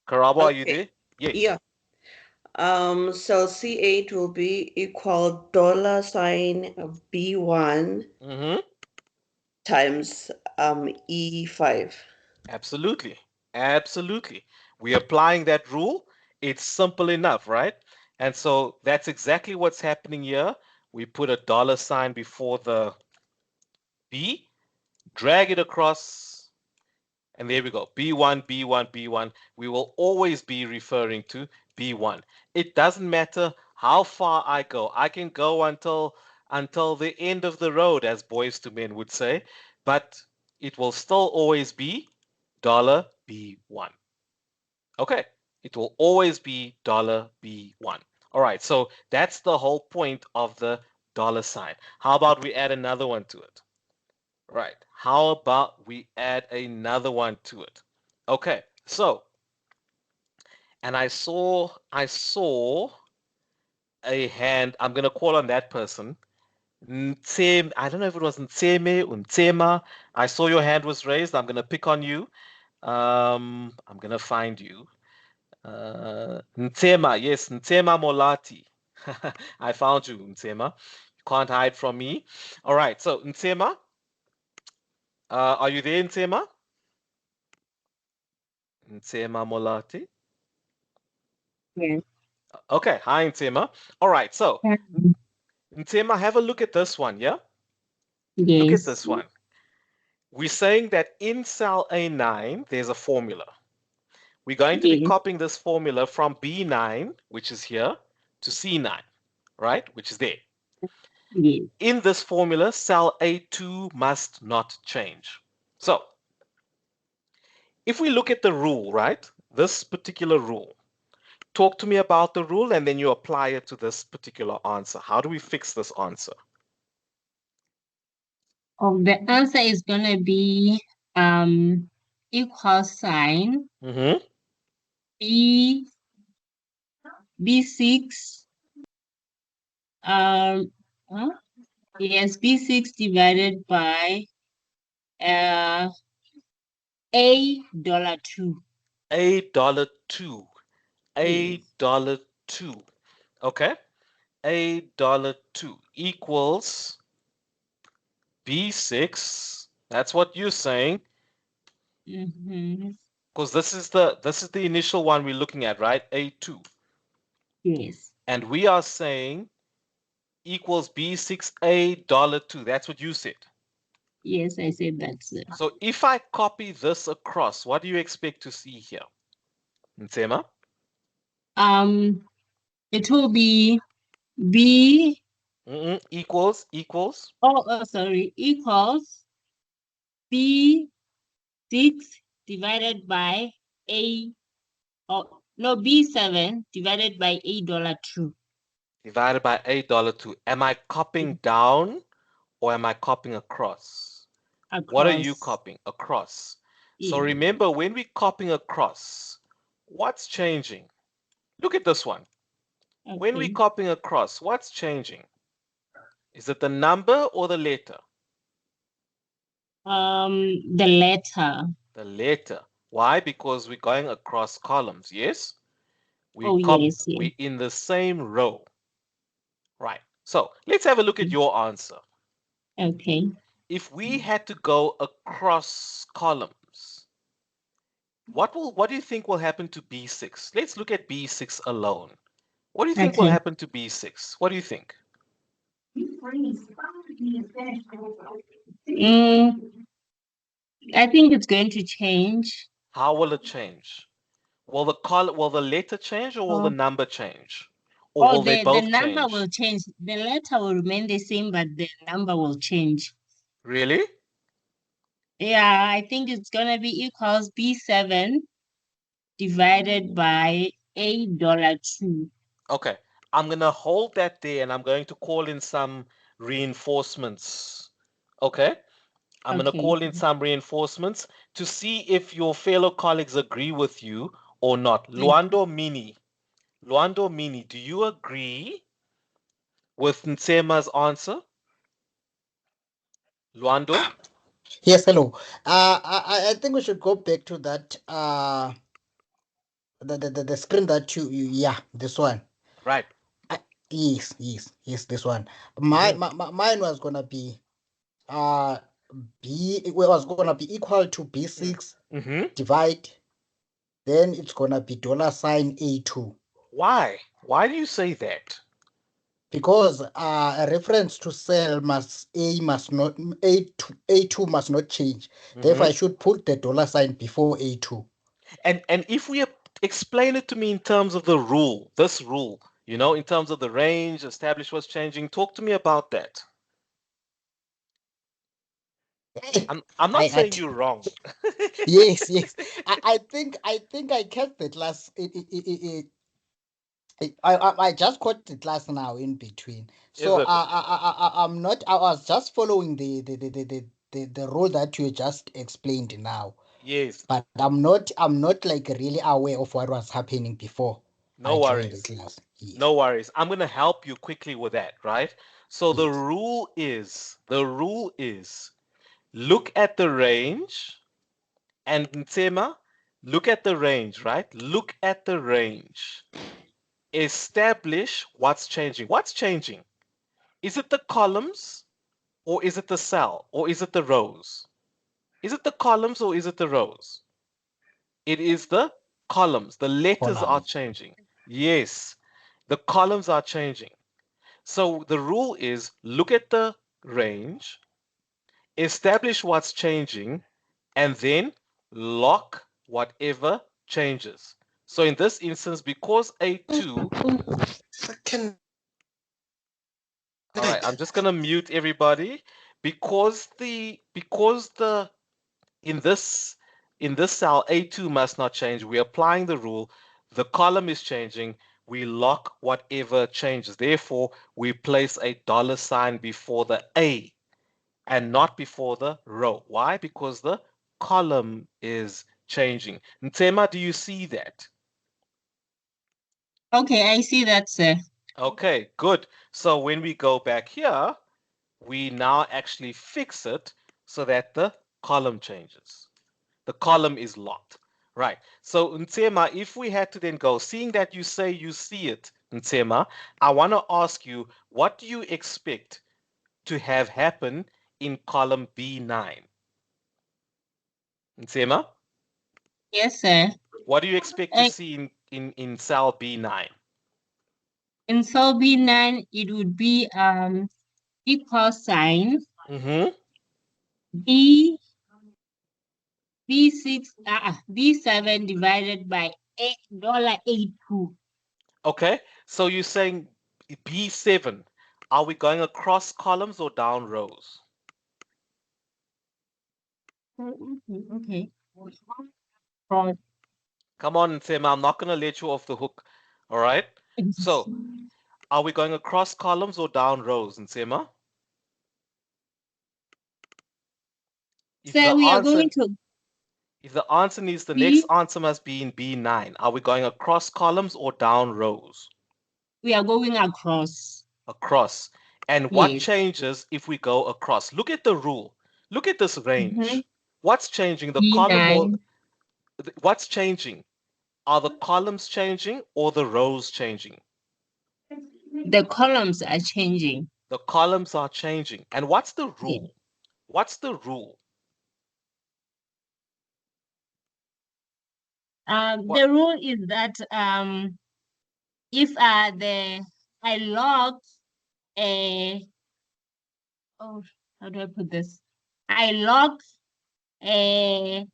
Karabo, are you there? Yes. Yeah. Cell C8 will be equal dollar sign B1 times E5. Absolutely. Absolutely. We're applying that rule. It's simple enough, right? And so that's exactly what's happening here. We put a dollar sign before the B, drag it across, and there we go. B1, B1, B1. We will always be referring to B1. It doesn't matter how far I go. I can go until the end of the road, as Boys to Men would say, but it will still always be dollar B1. Okay, it will always be dollar B1. All right, so that's the whole point of the dollar sign. How about we add another one to it? Right, how about we add another one to it? Okay, so, and I saw a hand. I'm going to call on that person. I don't know if it was Ntseme or Ntsema. I saw your hand was raised. I'm going to pick on you. I'm going to find you. Ntsema, yes, Ntsema Molati. I found you, Ntsema. You can't hide from me. All right, so Ntsema, are you there, Ntsema? Ntsema Molati? Yes. Okay, hi, Ntsema. All right, so Ntsema, have a look at this one, yeah? Yes. Look at this one. We're saying that in cell A9, there's a formula. We're going to be copying this formula from B9, which is here, to C9, right? Which is there. Yes. In this formula, cell A2 must not change. So, if we look at the rule, right? This particular rule. Talk to me about the rule and then you apply it to this particular answer. How do we fix this answer? The answer is gonna be equal sign B6 yes, B6 divided by $2. $2. $2. Okay. $2 equals B6. That's what you're saying. Because this is the initial one we're looking at, right? A2. Yes. And we are saying equals B6 $2. That's what you said. Yes, I said that's it. So if I copy this across, what do you expect to see here? Ntsema? It will be B equals sorry, equals B6 divided by B7 divided by $2. Divided by $2. Am I copying down or am I copying across? What are you copying? Across. So remember, when we're copying across, what's changing? Look at this one. Okay. When we're copying across, what's changing? Is it the number or the letter? The letter. The letter. Why? Because we're going across columns, yes? Yes. We're in the same row. Right. So let's have a look at your answer. Okay. If we had to go across columns, what do you think will happen to B6? Let's look at B6 alone. What do you think will Okay. happen to B6? What do you think? I think it's going to change. How will it change? Will the letter change, or will the number change? Or will they the both number change? will change. The letter will remain the same, but the number will change. Really? Yeah, I think it's gonna be equals B7 divided by $8.02. Okay. I'm gonna hold that there, and I'm going to call in some reinforcements. Okay? I'm going to call in some reinforcements to see if your fellow colleagues agree with you or not. Luando Mini, do you agree with Nsema's answer? Luando? Yes, hello. I think we should go back to that the screen that yeah, this one. Right. Yes, this one. Mine was gonna be it was gonna be equal to B6 divide, then it's gonna be $A2. Why? Why do you say that? Because a reference to cell must not A2 must not change. Therefore, I should put the $sign before A2. And if we explain it to me in terms of the rule, this rule, you know, in terms of the range, establish what's changing, talk to me about that. I'm not saying you're wrong. Yes. I think I kept the class. I just caught the class now in between. So I'm not. I was just following the rule that you just explained now. Yes. But I'm not like really aware of what was happening before. No worries. No worries. I'm going to help you quickly with that, right? So the rule is look at the range, and Nsema, look at the range, right? Look at the range. Establish what's changing. What's changing? Is it the columns, or is it the cell, or is it the rows? Is it the columns, or is it the rows? It is the columns. The letters are changing. Yes, the columns are changing. So the rule is look at the range, establish what's changing, and then lock whatever changes. So in this instance, because A2... All right, I'm just going to mute everybody. Because in this cell, A2 must not change. We're applying the rule. The column is changing. We lock whatever changes. Therefore, we place a $sign before the A and not before the row. Why? Because the column is changing. Ntema, do you see that? Okay, I see that, sir. Okay, good. So when we go back here, we now actually fix it so that the column changes. The column is locked. Right. So Ntema, if we had to then go, seeing that you say you see it, Ntema, I want to ask you, what do you expect to have happen in column B9? Ntema? Yes, sir. What do you expect to see in cell B9? In cell B9, it would be equal sign B7 divided by $8.82. Okay, so you're saying B7. Are we going across columns or down rows? Okay. Come on, Nsema, I'm not going to let you off the hook. All right? So, are we going across columns or down rows, Nsema? So we are going to... If the answer needs, the next answer must be in B9. Are we going across columns or down rows? We are going across. Across. And what changes if we go across? Look at the rule. Look at this range. What's changing? The column or... What's changing? Are the columns changing or the rows changing? The columns are changing. The columns are changing. And what's the rule? What's the rule? The rule is that if I log a how do I put this? I log a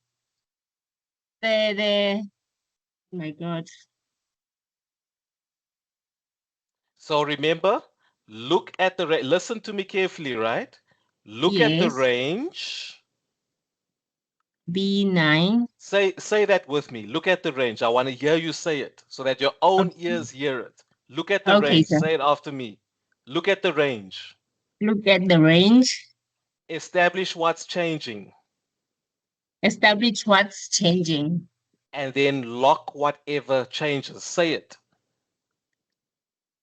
oh my God. So remember, look at the listen to me carefully, right? Look at the range. B9. Say that with me. Look at the range. I want to hear you say it so that your own ears hear it. Look at the range. Sir. Say it after me. Look at the range. Look at the range. Establish what's changing. Establish what's changing. And then lock whatever changes. Say it.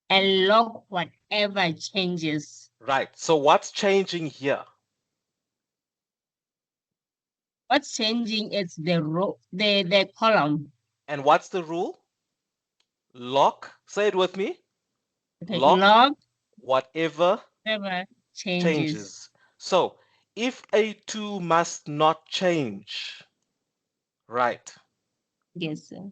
And lock whatever changes. Right. So what's changing here? What's changing is the row, the column. And what's the rule? Lock. Say it with me. Okay. Lock whatever changes. So if A2 must not change, right? Yes, sir.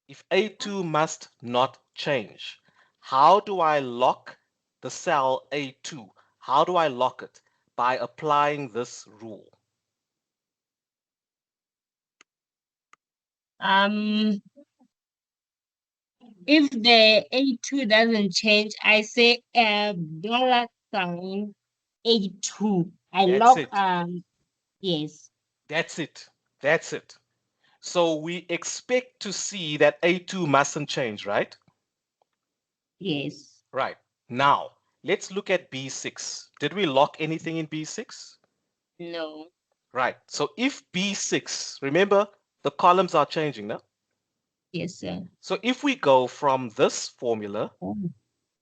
If A2 must not change, how do I lock the cell A2? How do I lock it? By applying this rule. If the A2 doesn't change, I say $sign A2. I lock yes. That's it. That's it. So we expect to see that A2 mustn't change, right? Yes. Right. Now, let's look at B6. Did we lock anything in B6? No. Right. So if B6, remember, the columns are changing now. Yes, sir. So if we go from this formula to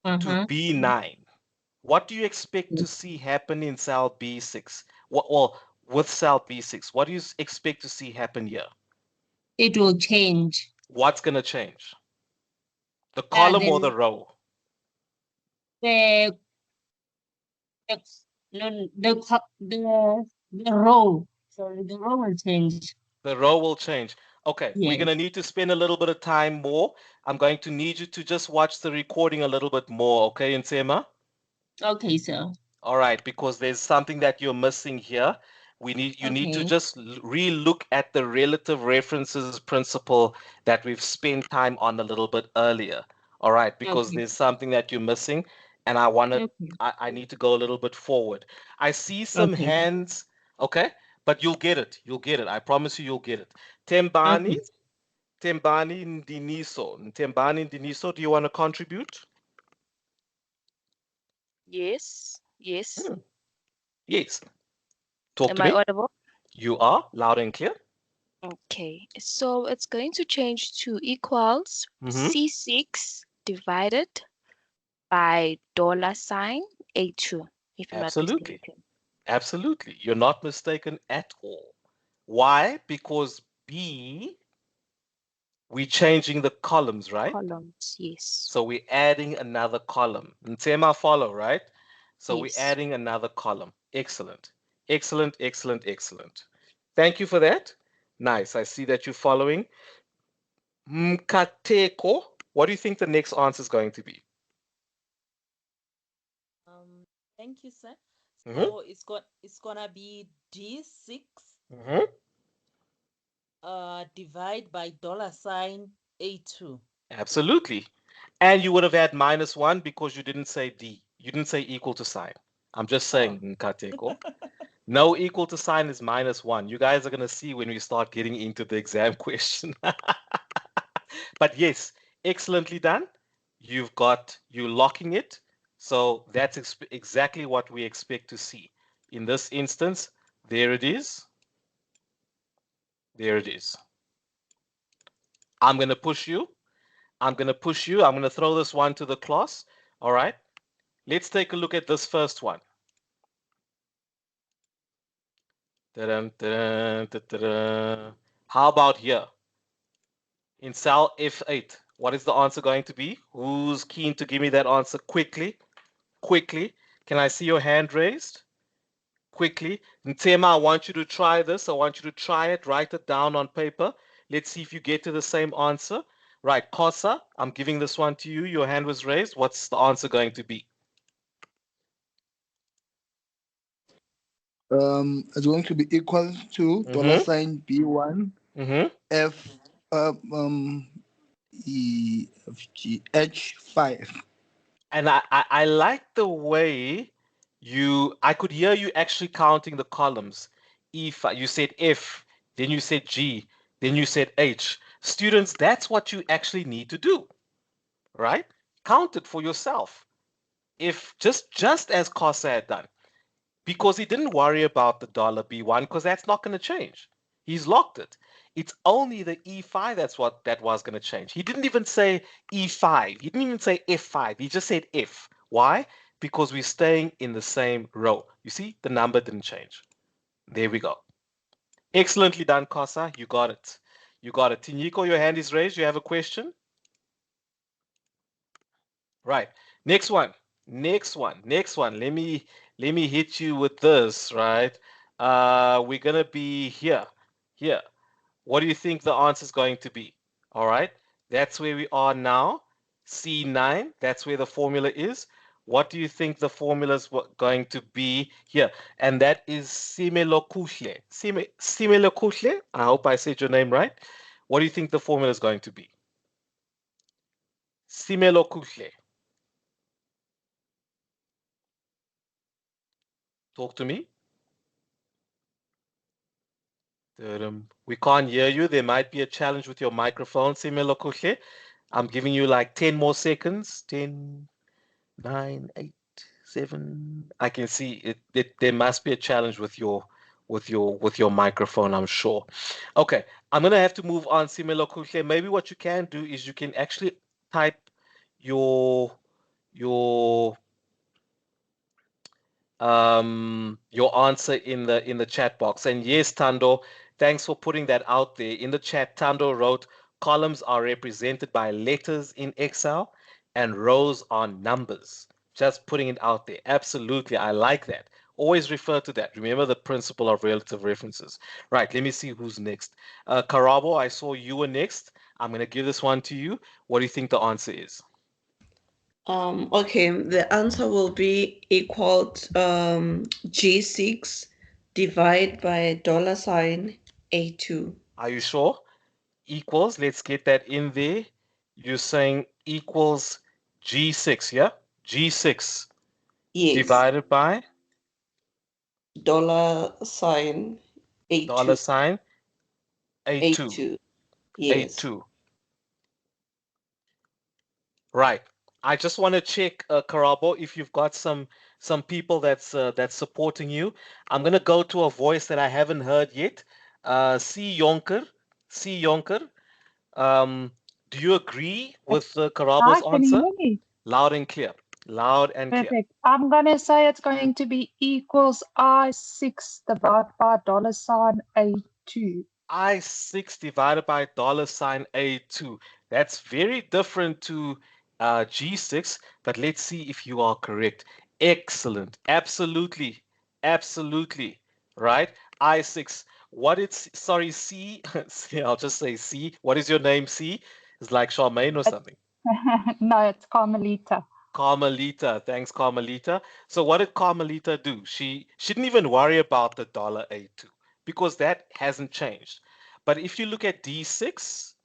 B9, what do you expect to see happen in cell B6? Well, with cell B6, what do you expect to see happen here? It will change. What's going to change? The column or the row? The row. Sorry, the row will change. The row will change. Okay, Yes. We're going to need to spend a little bit of time more. I'm going to need you to just watch the recording a little bit more, okay, Nsema? Okay, sir. All right, because there's something that you're missing here. You need to just re-look at the relative references principle that we've spent time on a little bit earlier. All right, because there's something that you're missing, and I need to go a little bit forward. I see some hands, okay, but you'll get it. You'll get it. I promise you, you'll get it. Tembani Ndiniso, do you want to contribute? Yes. Yes. Yes. Talk Am to I me. audible? You are loud and clear. Okay. So it's going to change to equals C6 divided by $sign A2. If I'm not mistaken. Absolutely. You're not mistaken at all. Why? Because B, we're changing the columns, right? Columns, yes. So we're adding another column. Nsema follow, right? So we're Yes. adding another column. Excellent. Excellent, excellent, excellent. Thank you for that. Nice. I see that you're following. Mkateko, what do you think the next answer is going to be? Thank you, sir. So it's gonna be D6 divide by $sign A2. Absolutely. And you would have had -1 because you didn't say D. You didn't say equal to sign. I'm just saying, Nkateko. No equal to sign is -1. You guys are going to see when we start getting into the exam question. But yes, excellently done. You locking it. So that's exactly what we expect to see. In this instance, there it is. There it is. I'm going to push you. I'm going to throw this one to the class. All right. Let's take a look at this first one. How about here? In cell F8, what is the answer going to be? Who's keen to give me that answer quickly? Quickly. Can I see your hand raised? Quickly. Ntema, I want you to try this. I want you to try it. Write it down on paper. Let's see if you get to the same answer. Right, Kosa, I'm giving this one to you. Your hand was raised. What's the answer going to be? It's going to be equal to dollar sign B1 F E F G H5. And I like the way I could hear you actually counting the columns. E5, you said F, then you said G, then you said H. Students, that's what you actually need to do, right? Count it for yourself. If just as Kosa had done, because he didn't worry about the dollar B1 because that's not going to change. He's locked it. It's only the E5 that was going to change. He didn't even say E5. He didn't even say F5. He just said F. Why? Because we're staying in the same row. You see, the number didn't change. There we go. Excellently done, Kosa. You got it. You got it. Tinyiko, your hand is raised. You have a question? Right. Next one. Next one. Next one. Let me hit you with this, right? We're gonna be here. Here. What do you think the answer is going to be? All right. That's where we are now. C9. That's where the formula is. What do you think the formula is going to be here? And that is Simelokuhle. Simelokuhle. I hope I said your name right. What do you think the formula is going to be? Simelokuhle. Talk to me. We can't hear you. There might be a challenge with your microphone, Simelokuhle. I'm giving you like 10 more seconds. 10, 9, 8, 7. I can see it. There must be a challenge with your microphone, I'm sure. Okay, I'm gonna have to move on, Simelokuhle. Maybe what you can do is you can actually type your answer in the chat box. And yes, Tando, thanks for putting that out there in the chat. Tando wrote, columns are represented by letters in Excel and rows are numbers. Just putting it out there. Absolutely, I like that. Always refer to that. Remember the principle of relative references. Right, let me see who's next. Karabo, I saw you were next. I'm going to give this one to you. What do you think the answer is? Okay, the answer will be equal to G6 divided by $ A2. Are you sure? Equals, let's get that in there. You're saying equals G6, yeah? G6 divided by $ A2. $ A2. A2. Yes. A2. Right. I just want to check, Karabo, if you've got some people that's supporting you. I'm gonna go to a voice that I haven't heard yet. C. Yonker. Do you agree with Karabo's Hi, can you answer? hear me? Loud and clear. Loud and clear. Perfect. I'm gonna say it's going to be equals I6 divided by $ A2. I6 divided by $A2. That's very different to G6, but let's see if you are correct. Excellent. Absolutely. Absolutely. Right? I6. What it's, sorry, C. I'll just say C. What is your name, C? It's like Charmaine or something. No, it's Carmelita. Carmelita. Thanks, Carmelita. So what did Carmelita do? She didn't even worry about the $A2 because that hasn't changed. But if you look at D6,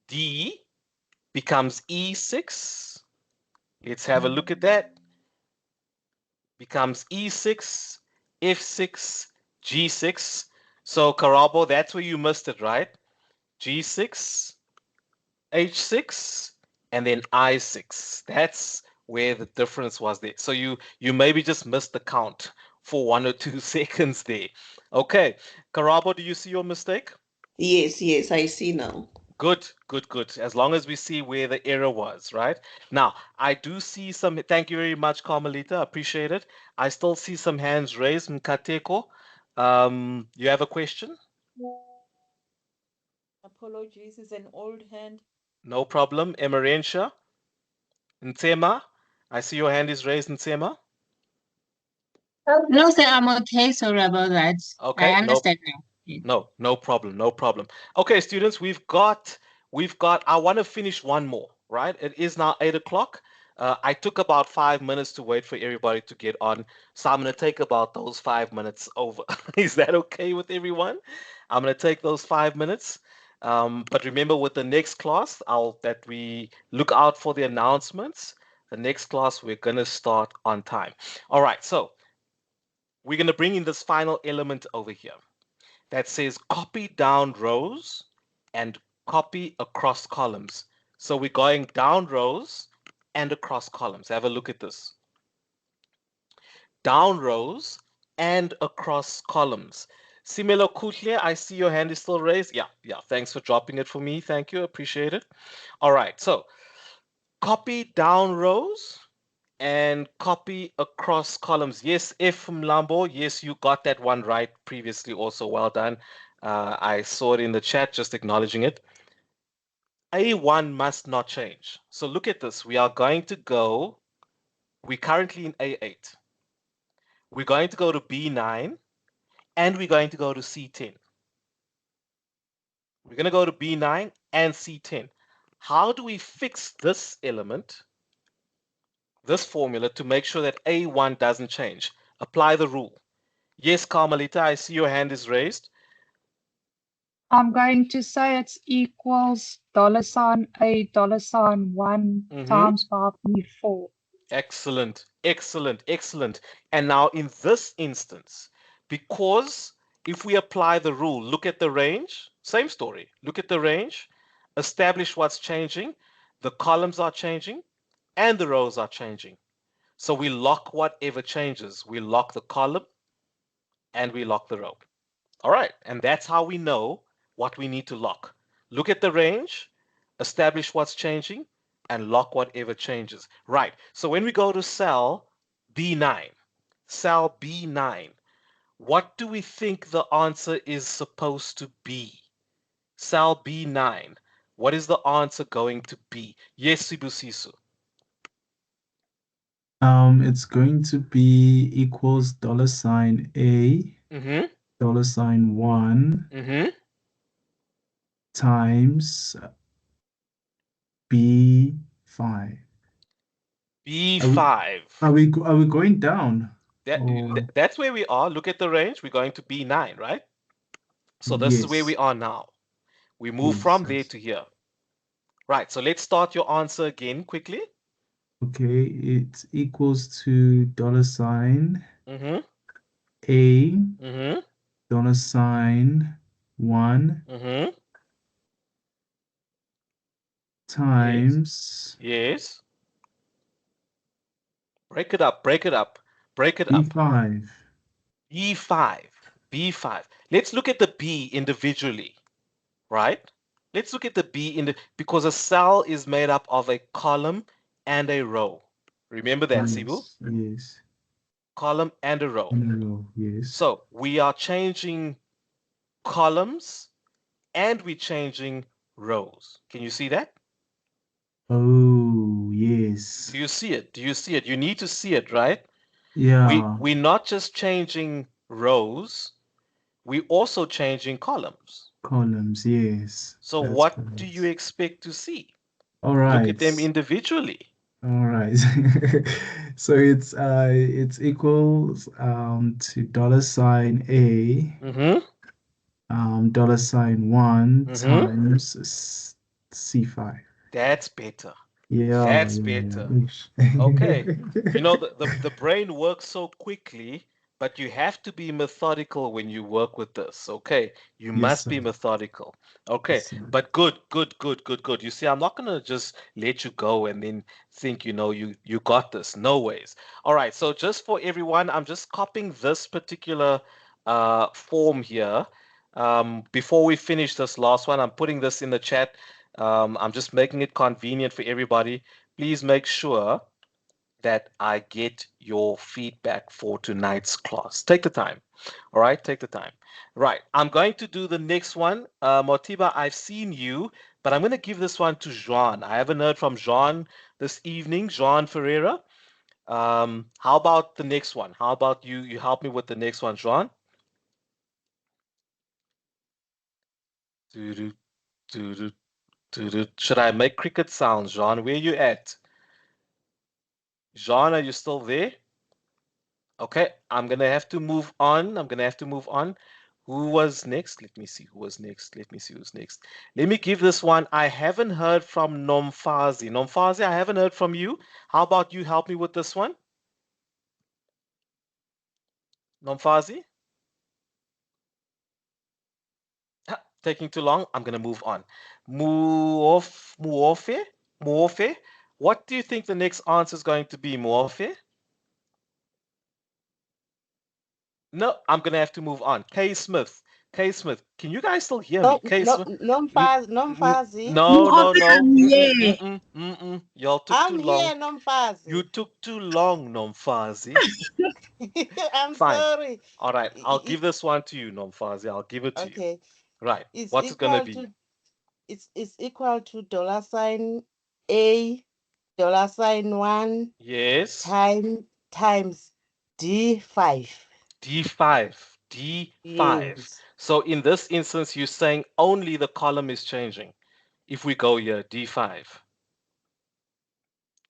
D becomes E6. Let's have a look at that. Becomes E6, F6, G6. So Karabo, that's where you missed it, right? G6, H6, and then I6. That's where the difference was there. So you maybe just missed the count for 1 or 2 seconds there. Okay, Karabo, do you see your mistake? Yes, I see now. Good. As long as we see where the error was, right? Now, I do see some, thank you very much, Carmelita, appreciate it. I still see some hands raised. Mkateko, you have a question? Apologies, it's an old hand. No problem. Emerentia? Ntema, I see your hand is raised, Ntema. No, sir, I'm okay. Sorry about that. Okay, I understand now. no problem, no problem. Okay, students, we've got, I want to finish one more, right? It is now 8 o'clock. I took about 5 minutes to wait for everybody to get on, so I'm going to take about those 5 minutes over. Is that okay with everyone? I'm going to take those 5 minutes. But remember, with the next class, that we look out for the announcements. The next class, we're going to start on time. All right, so we're going to bring in this final element over here that says copy down rows and copy across columns. So we're going down rows and across columns. Have a look at this. Down rows and across columns. Simelo Kutle, I see your hand is still raised. Yeah, thanks for dropping it for me. Thank you, appreciate it. All right, so copy down rows and copy across columns. Yes, F Mlambo, yes, you got that one right previously also. Well done. I saw it in the chat, just acknowledging it. A1 must not change. So look at this. We are going to go, we're currently in A8. We're going to go to B9 and we're going to go to C10. We're going to go to B9 and C10. How do we fix this element, this formula, to make sure that A1 doesn't change? Apply the rule. Yes, Carmelita, I see your hand is raised. I'm going to say it's equals $A $1 times bar B4. Excellent, excellent, excellent. And now in this instance, because if we apply the rule, look at the range, same story. Look at the range, establish what's changing. The columns are changing and the rows are changing. So we lock whatever changes. We lock the column and we lock the row. All right, and that's how we know what we need to lock. Look at the range, establish what's changing, and lock whatever changes. Right, so when we go to cell B9, what do we think the answer is supposed to be? Cell B9, what is the answer going to be? Yes, Sibusiso. It's going to be equals $A $1 times B5. B5. Are we going down? That's where we are. Look at the range. We're going to B9, right? So this is where we are now. We move from there to here. Right, so let's start your answer again quickly. Okay, it's equals to $A $1 times yes. Break it up. B5. B5. Let's look at the B individually, right? Let's look at the B because a cell is made up of a column and a row. Remember that, Sibu? Yes. Column and a row. Yes. So we are changing columns and we're changing rows. Can you see that? Oh, yes. Do you see it? You need to see it, right? Yeah. We're not just changing rows, we're also changing columns. Columns, yes. So what do you expect to see? All right. Look at them individually. All right. So it's equals to $A $1 times C5. That's better. Yeah. That's better. Okay. You know, the brain works so quickly, but you have to be methodical when you work with this. Okay. You must be methodical. Okay. But good. You see, I'm not going to just let you go and then think, you got this. No ways. All right. So just for everyone, I'm just copying this particular form here. Before we finish this last one, I'm putting this in the chat. I'm just making it convenient for everybody. Please make sure that I get your feedback for tonight's class. Take the time. All right, take the time. Right, I'm going to do the next one. Motiba, I've seen you, but I'm going to give this one to Jean. I haven't heard from Jean this evening, Jean Ferreira. How about the next one? How about you help me with the next one, Jean? Should I make cricket sounds, Jean? Where you at? Jean, are you still there? Okay, I'm gonna have to move on. Who was next? Let me see who was next. Let me see who's next. Let me give this one. I haven't heard from Nomfazi. Nomfazi, I haven't heard from you. How about you help me with this one? Nomfazi? Taking too long. I'm gonna move on. Muofe? What do you think the next answer is going to be, Muofe? No, I'm gonna have to move on. K Smith, can you guys still hear me? K Smith. Nomfazi. No. Yeah. Y'all took too long. I'm here, Nomfazi. You took too long, Nomfazi. I'm Fine. sorry. All right, I'll give this one to you, Nomfazi. I'll give it to you. Okay. Right. It's What's it gonna be? It's equal to $A $1 Yes. times D5. D5. Yes. So in this instance, you're saying only the column is changing. If we go here, D5.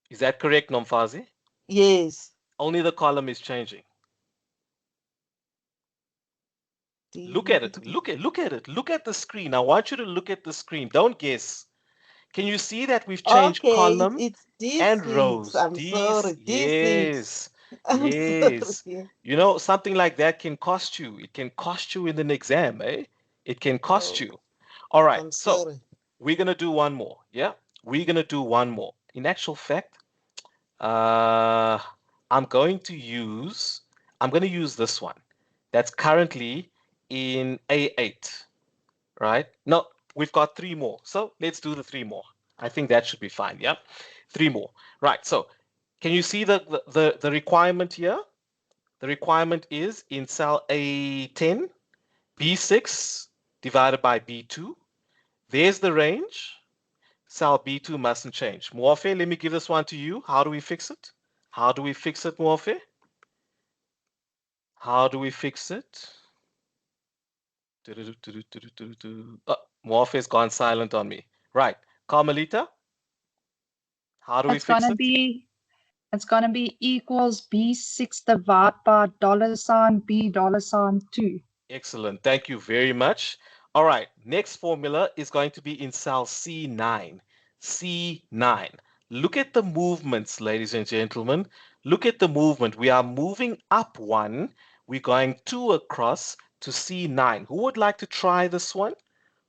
Is that correct, Nomfazi? Yes. Only the column is changing. Look at it. Look at it. Look at the screen. I want you to look at the screen. Don't guess. Can you see that we've changed column it's and D6. rows? I'm sorry. D6. Yes. Sorry. You know, something like that can cost you. It can cost you in an exam, eh? It can cost you. All right. I'm So sorry. we're gonna do one more. Yeah, we're gonna do one more. In actual fact, I'm gonna use this one. That's currently in A8, right? No, we've got 3 more. So let's do the 3 more. I think that should be fine. Yeah, 3 more. Right. So can you see the requirement here? The requirement is in cell A10, B6 divided by B2. There's the range. Cell B2 mustn't change. Morphe, let me give this one to you. How do we fix it? How do we fix it, Morphe? How do we fix it? Oh, Morphe's gone silent on me. Right. Carmelita? How do we fix it? It's gonna be equals B6 divided by $B$2. Excellent. Thank you very much. All right. Next formula is going to be in cell C9. C9. Look at the movements, ladies and gentlemen. Look at the movement. We are moving up 1. We're going 2 across to C9. Who would like to try this one?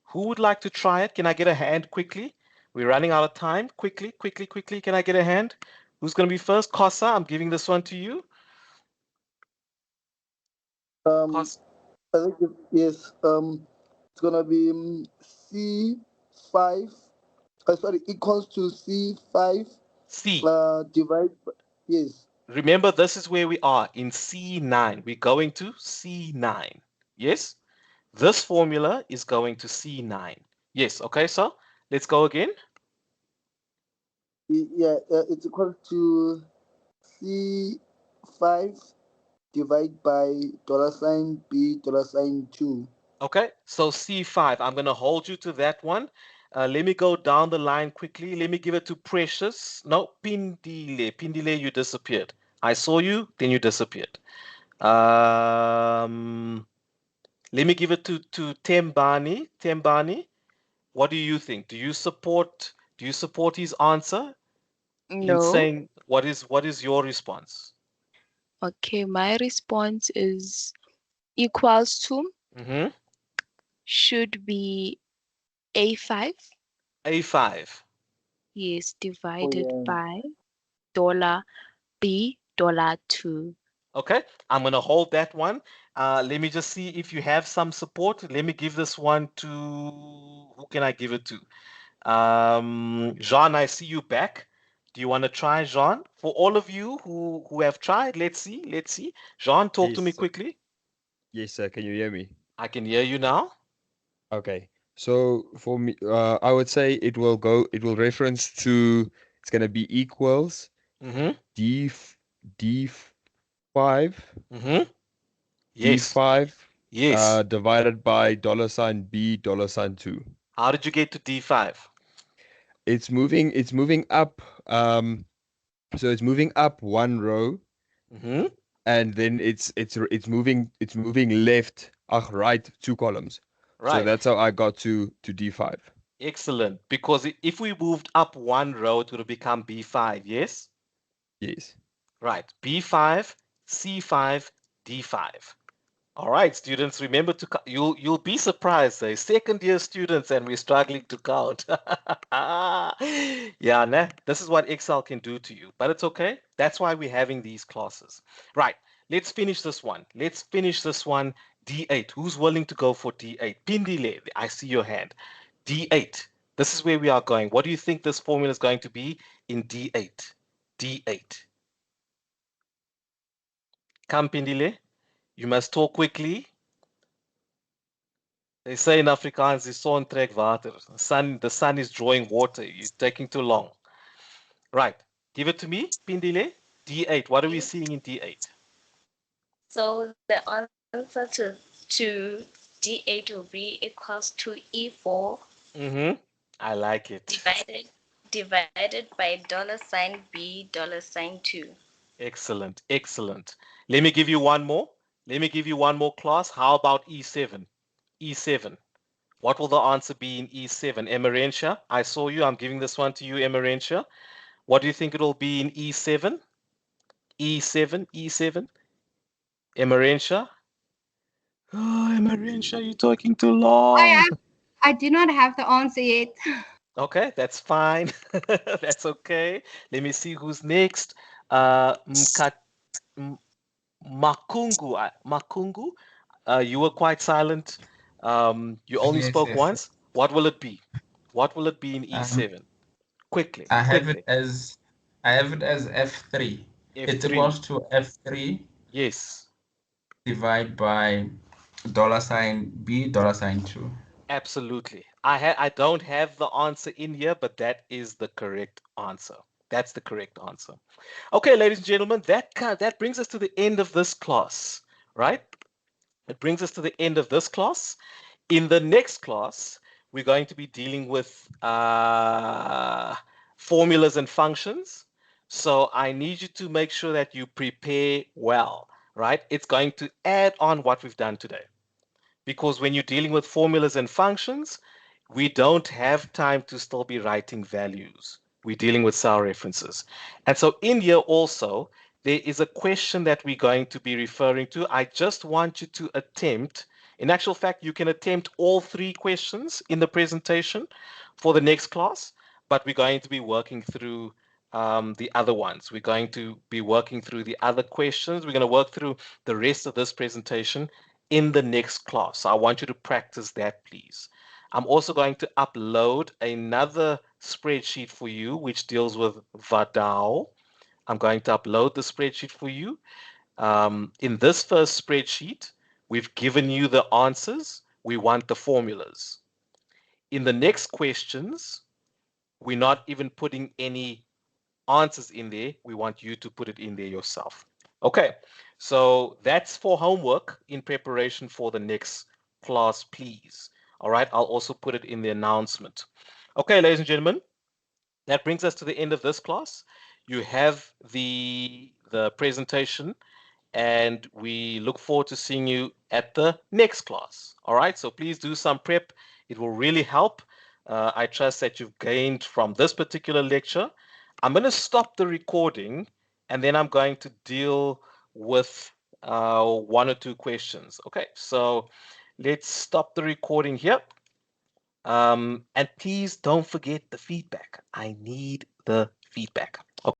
Who would like to try it? Can I get a hand quickly? We're running out of time. Quickly. Can I get a hand? Who's going to be first? Kosa, I'm giving this one to you. I think yes. It's gonna be C5. Sorry, equals to C5. C. Divide. Yes. Remember, this is where we are in C9. We're going to C9. Yes. This formula is going to C9. Yes. Okay. So let's go again. Yeah. It's equal to C5 divide by $B$2. Okay, so C5, I'm going to hold you to that one. Let me go down the line quickly. Let me give it to Precious. No, Pindile. Pindile, you disappeared. I saw you, then you disappeared. Let me give it to Tembani. Tembani, what do you think? Do you support his answer? In No. saying what is your response? Okay, my response is equals to should be A5. A5. Yes, divided by $B$2. Okay, I'm gonna hold that one. Let me just see if you have some support. Let me give this one to, who can I give it to? Jean, I see you back. Do you want to try, Jean? For all of you who have tried, let's see. Jean, talk to me quickly. Yes, sir. Can you hear me? I can hear you now. Okay. So for me, I would say it will reference to, it's going to be equals D5. Yes. D5. Yes. Divided by $B $2. How did you get to D5? It's moving up. So it's moving up one row. And then it's moving left, right, 2 columns. Right. So that's how I got to D5. Excellent. Because if we moved up one row, it would have become B5, yes? Yes. Right. B5, C5, D5. All right, students, remember to you'll be surprised. They're second-year students and we're struggling to count. Yeah, nah, this is what Excel can do to you, but it's okay. That's why we're having these classes. Right, let's finish this one. Let's finish this one. D8. Who's willing to go for D8? Pindile, I see your hand. D8. This is where we are going. What do you think this formula is going to be in D8? D8. Come, Pindile. You must talk quickly. They say in Afrikaans, the son trek water. The sun is drawing water. You're taking too long. Right. Give it to me, Pindile. D8. What are we seeing in D8? So the answer to D8 will be equals to E4 I like it. divided by $B $2. Excellent. Excellent. Let me give you one more. Let me give you one more class. How about E7? E7. What will the answer be in E7? Emerentia, I saw you. I'm giving this one to you, Emerentia. What do you think it will be in E7? E7, E7. Emerentia? Oh, Emerentia, you're talking too long. I do not have the answer yet. Okay, that's fine. That's okay. Let me see who's next. Makungu. Makungu, you were quite silent. You only Yes, spoke yes. once. What will it be? What will it be in E7? Quickly. I have quickly. it as F3. It F3. equals to F3. Yes. Divide by $B $2. Absolutely. I don't have the answer in here, but that is the correct answer. That's the correct answer. Okay, ladies and gentlemen, that brings us to the end of this class, right? It brings us to the end of this class. In the next class, we're going to be dealing with formulas and functions. So I need you to make sure that you prepare well, right? It's going to add on what we've done today. Because when you're dealing with formulas and functions, we don't have time to still be writing values. We're dealing with cell references. And so in here also, there is a question that we're going to be referring to. I just want you to attempt, in actual fact, you can attempt all 3 questions in the presentation for the next class, but we're going to be working through the other ones. We're going to be working through the other questions. We're going to work through the rest of this presentation in the next class. So I want you to practice that, please. I'm also going to upload another spreadsheet for you, which deals with Vadao. I'm going to upload the spreadsheet for you. In this first spreadsheet, we've given you the answers. We want the formulas. In the next questions, we're not even putting any answers in there. We want you to put it in there yourself. Okay, so that's for homework in preparation for the next class, please. All right, I'll also put it in the announcement. Okay, ladies and gentlemen, that brings us to the end of this class. You have the presentation, and we look forward to seeing you at the next class. All right, so please do some prep. It will really help. I trust that you've gained from this particular lecture. I'm going to stop the recording, and then I'm going to deal with 1 or 2 questions. Okay, so let's stop the recording here. And please don't forget the feedback. I need the feedback.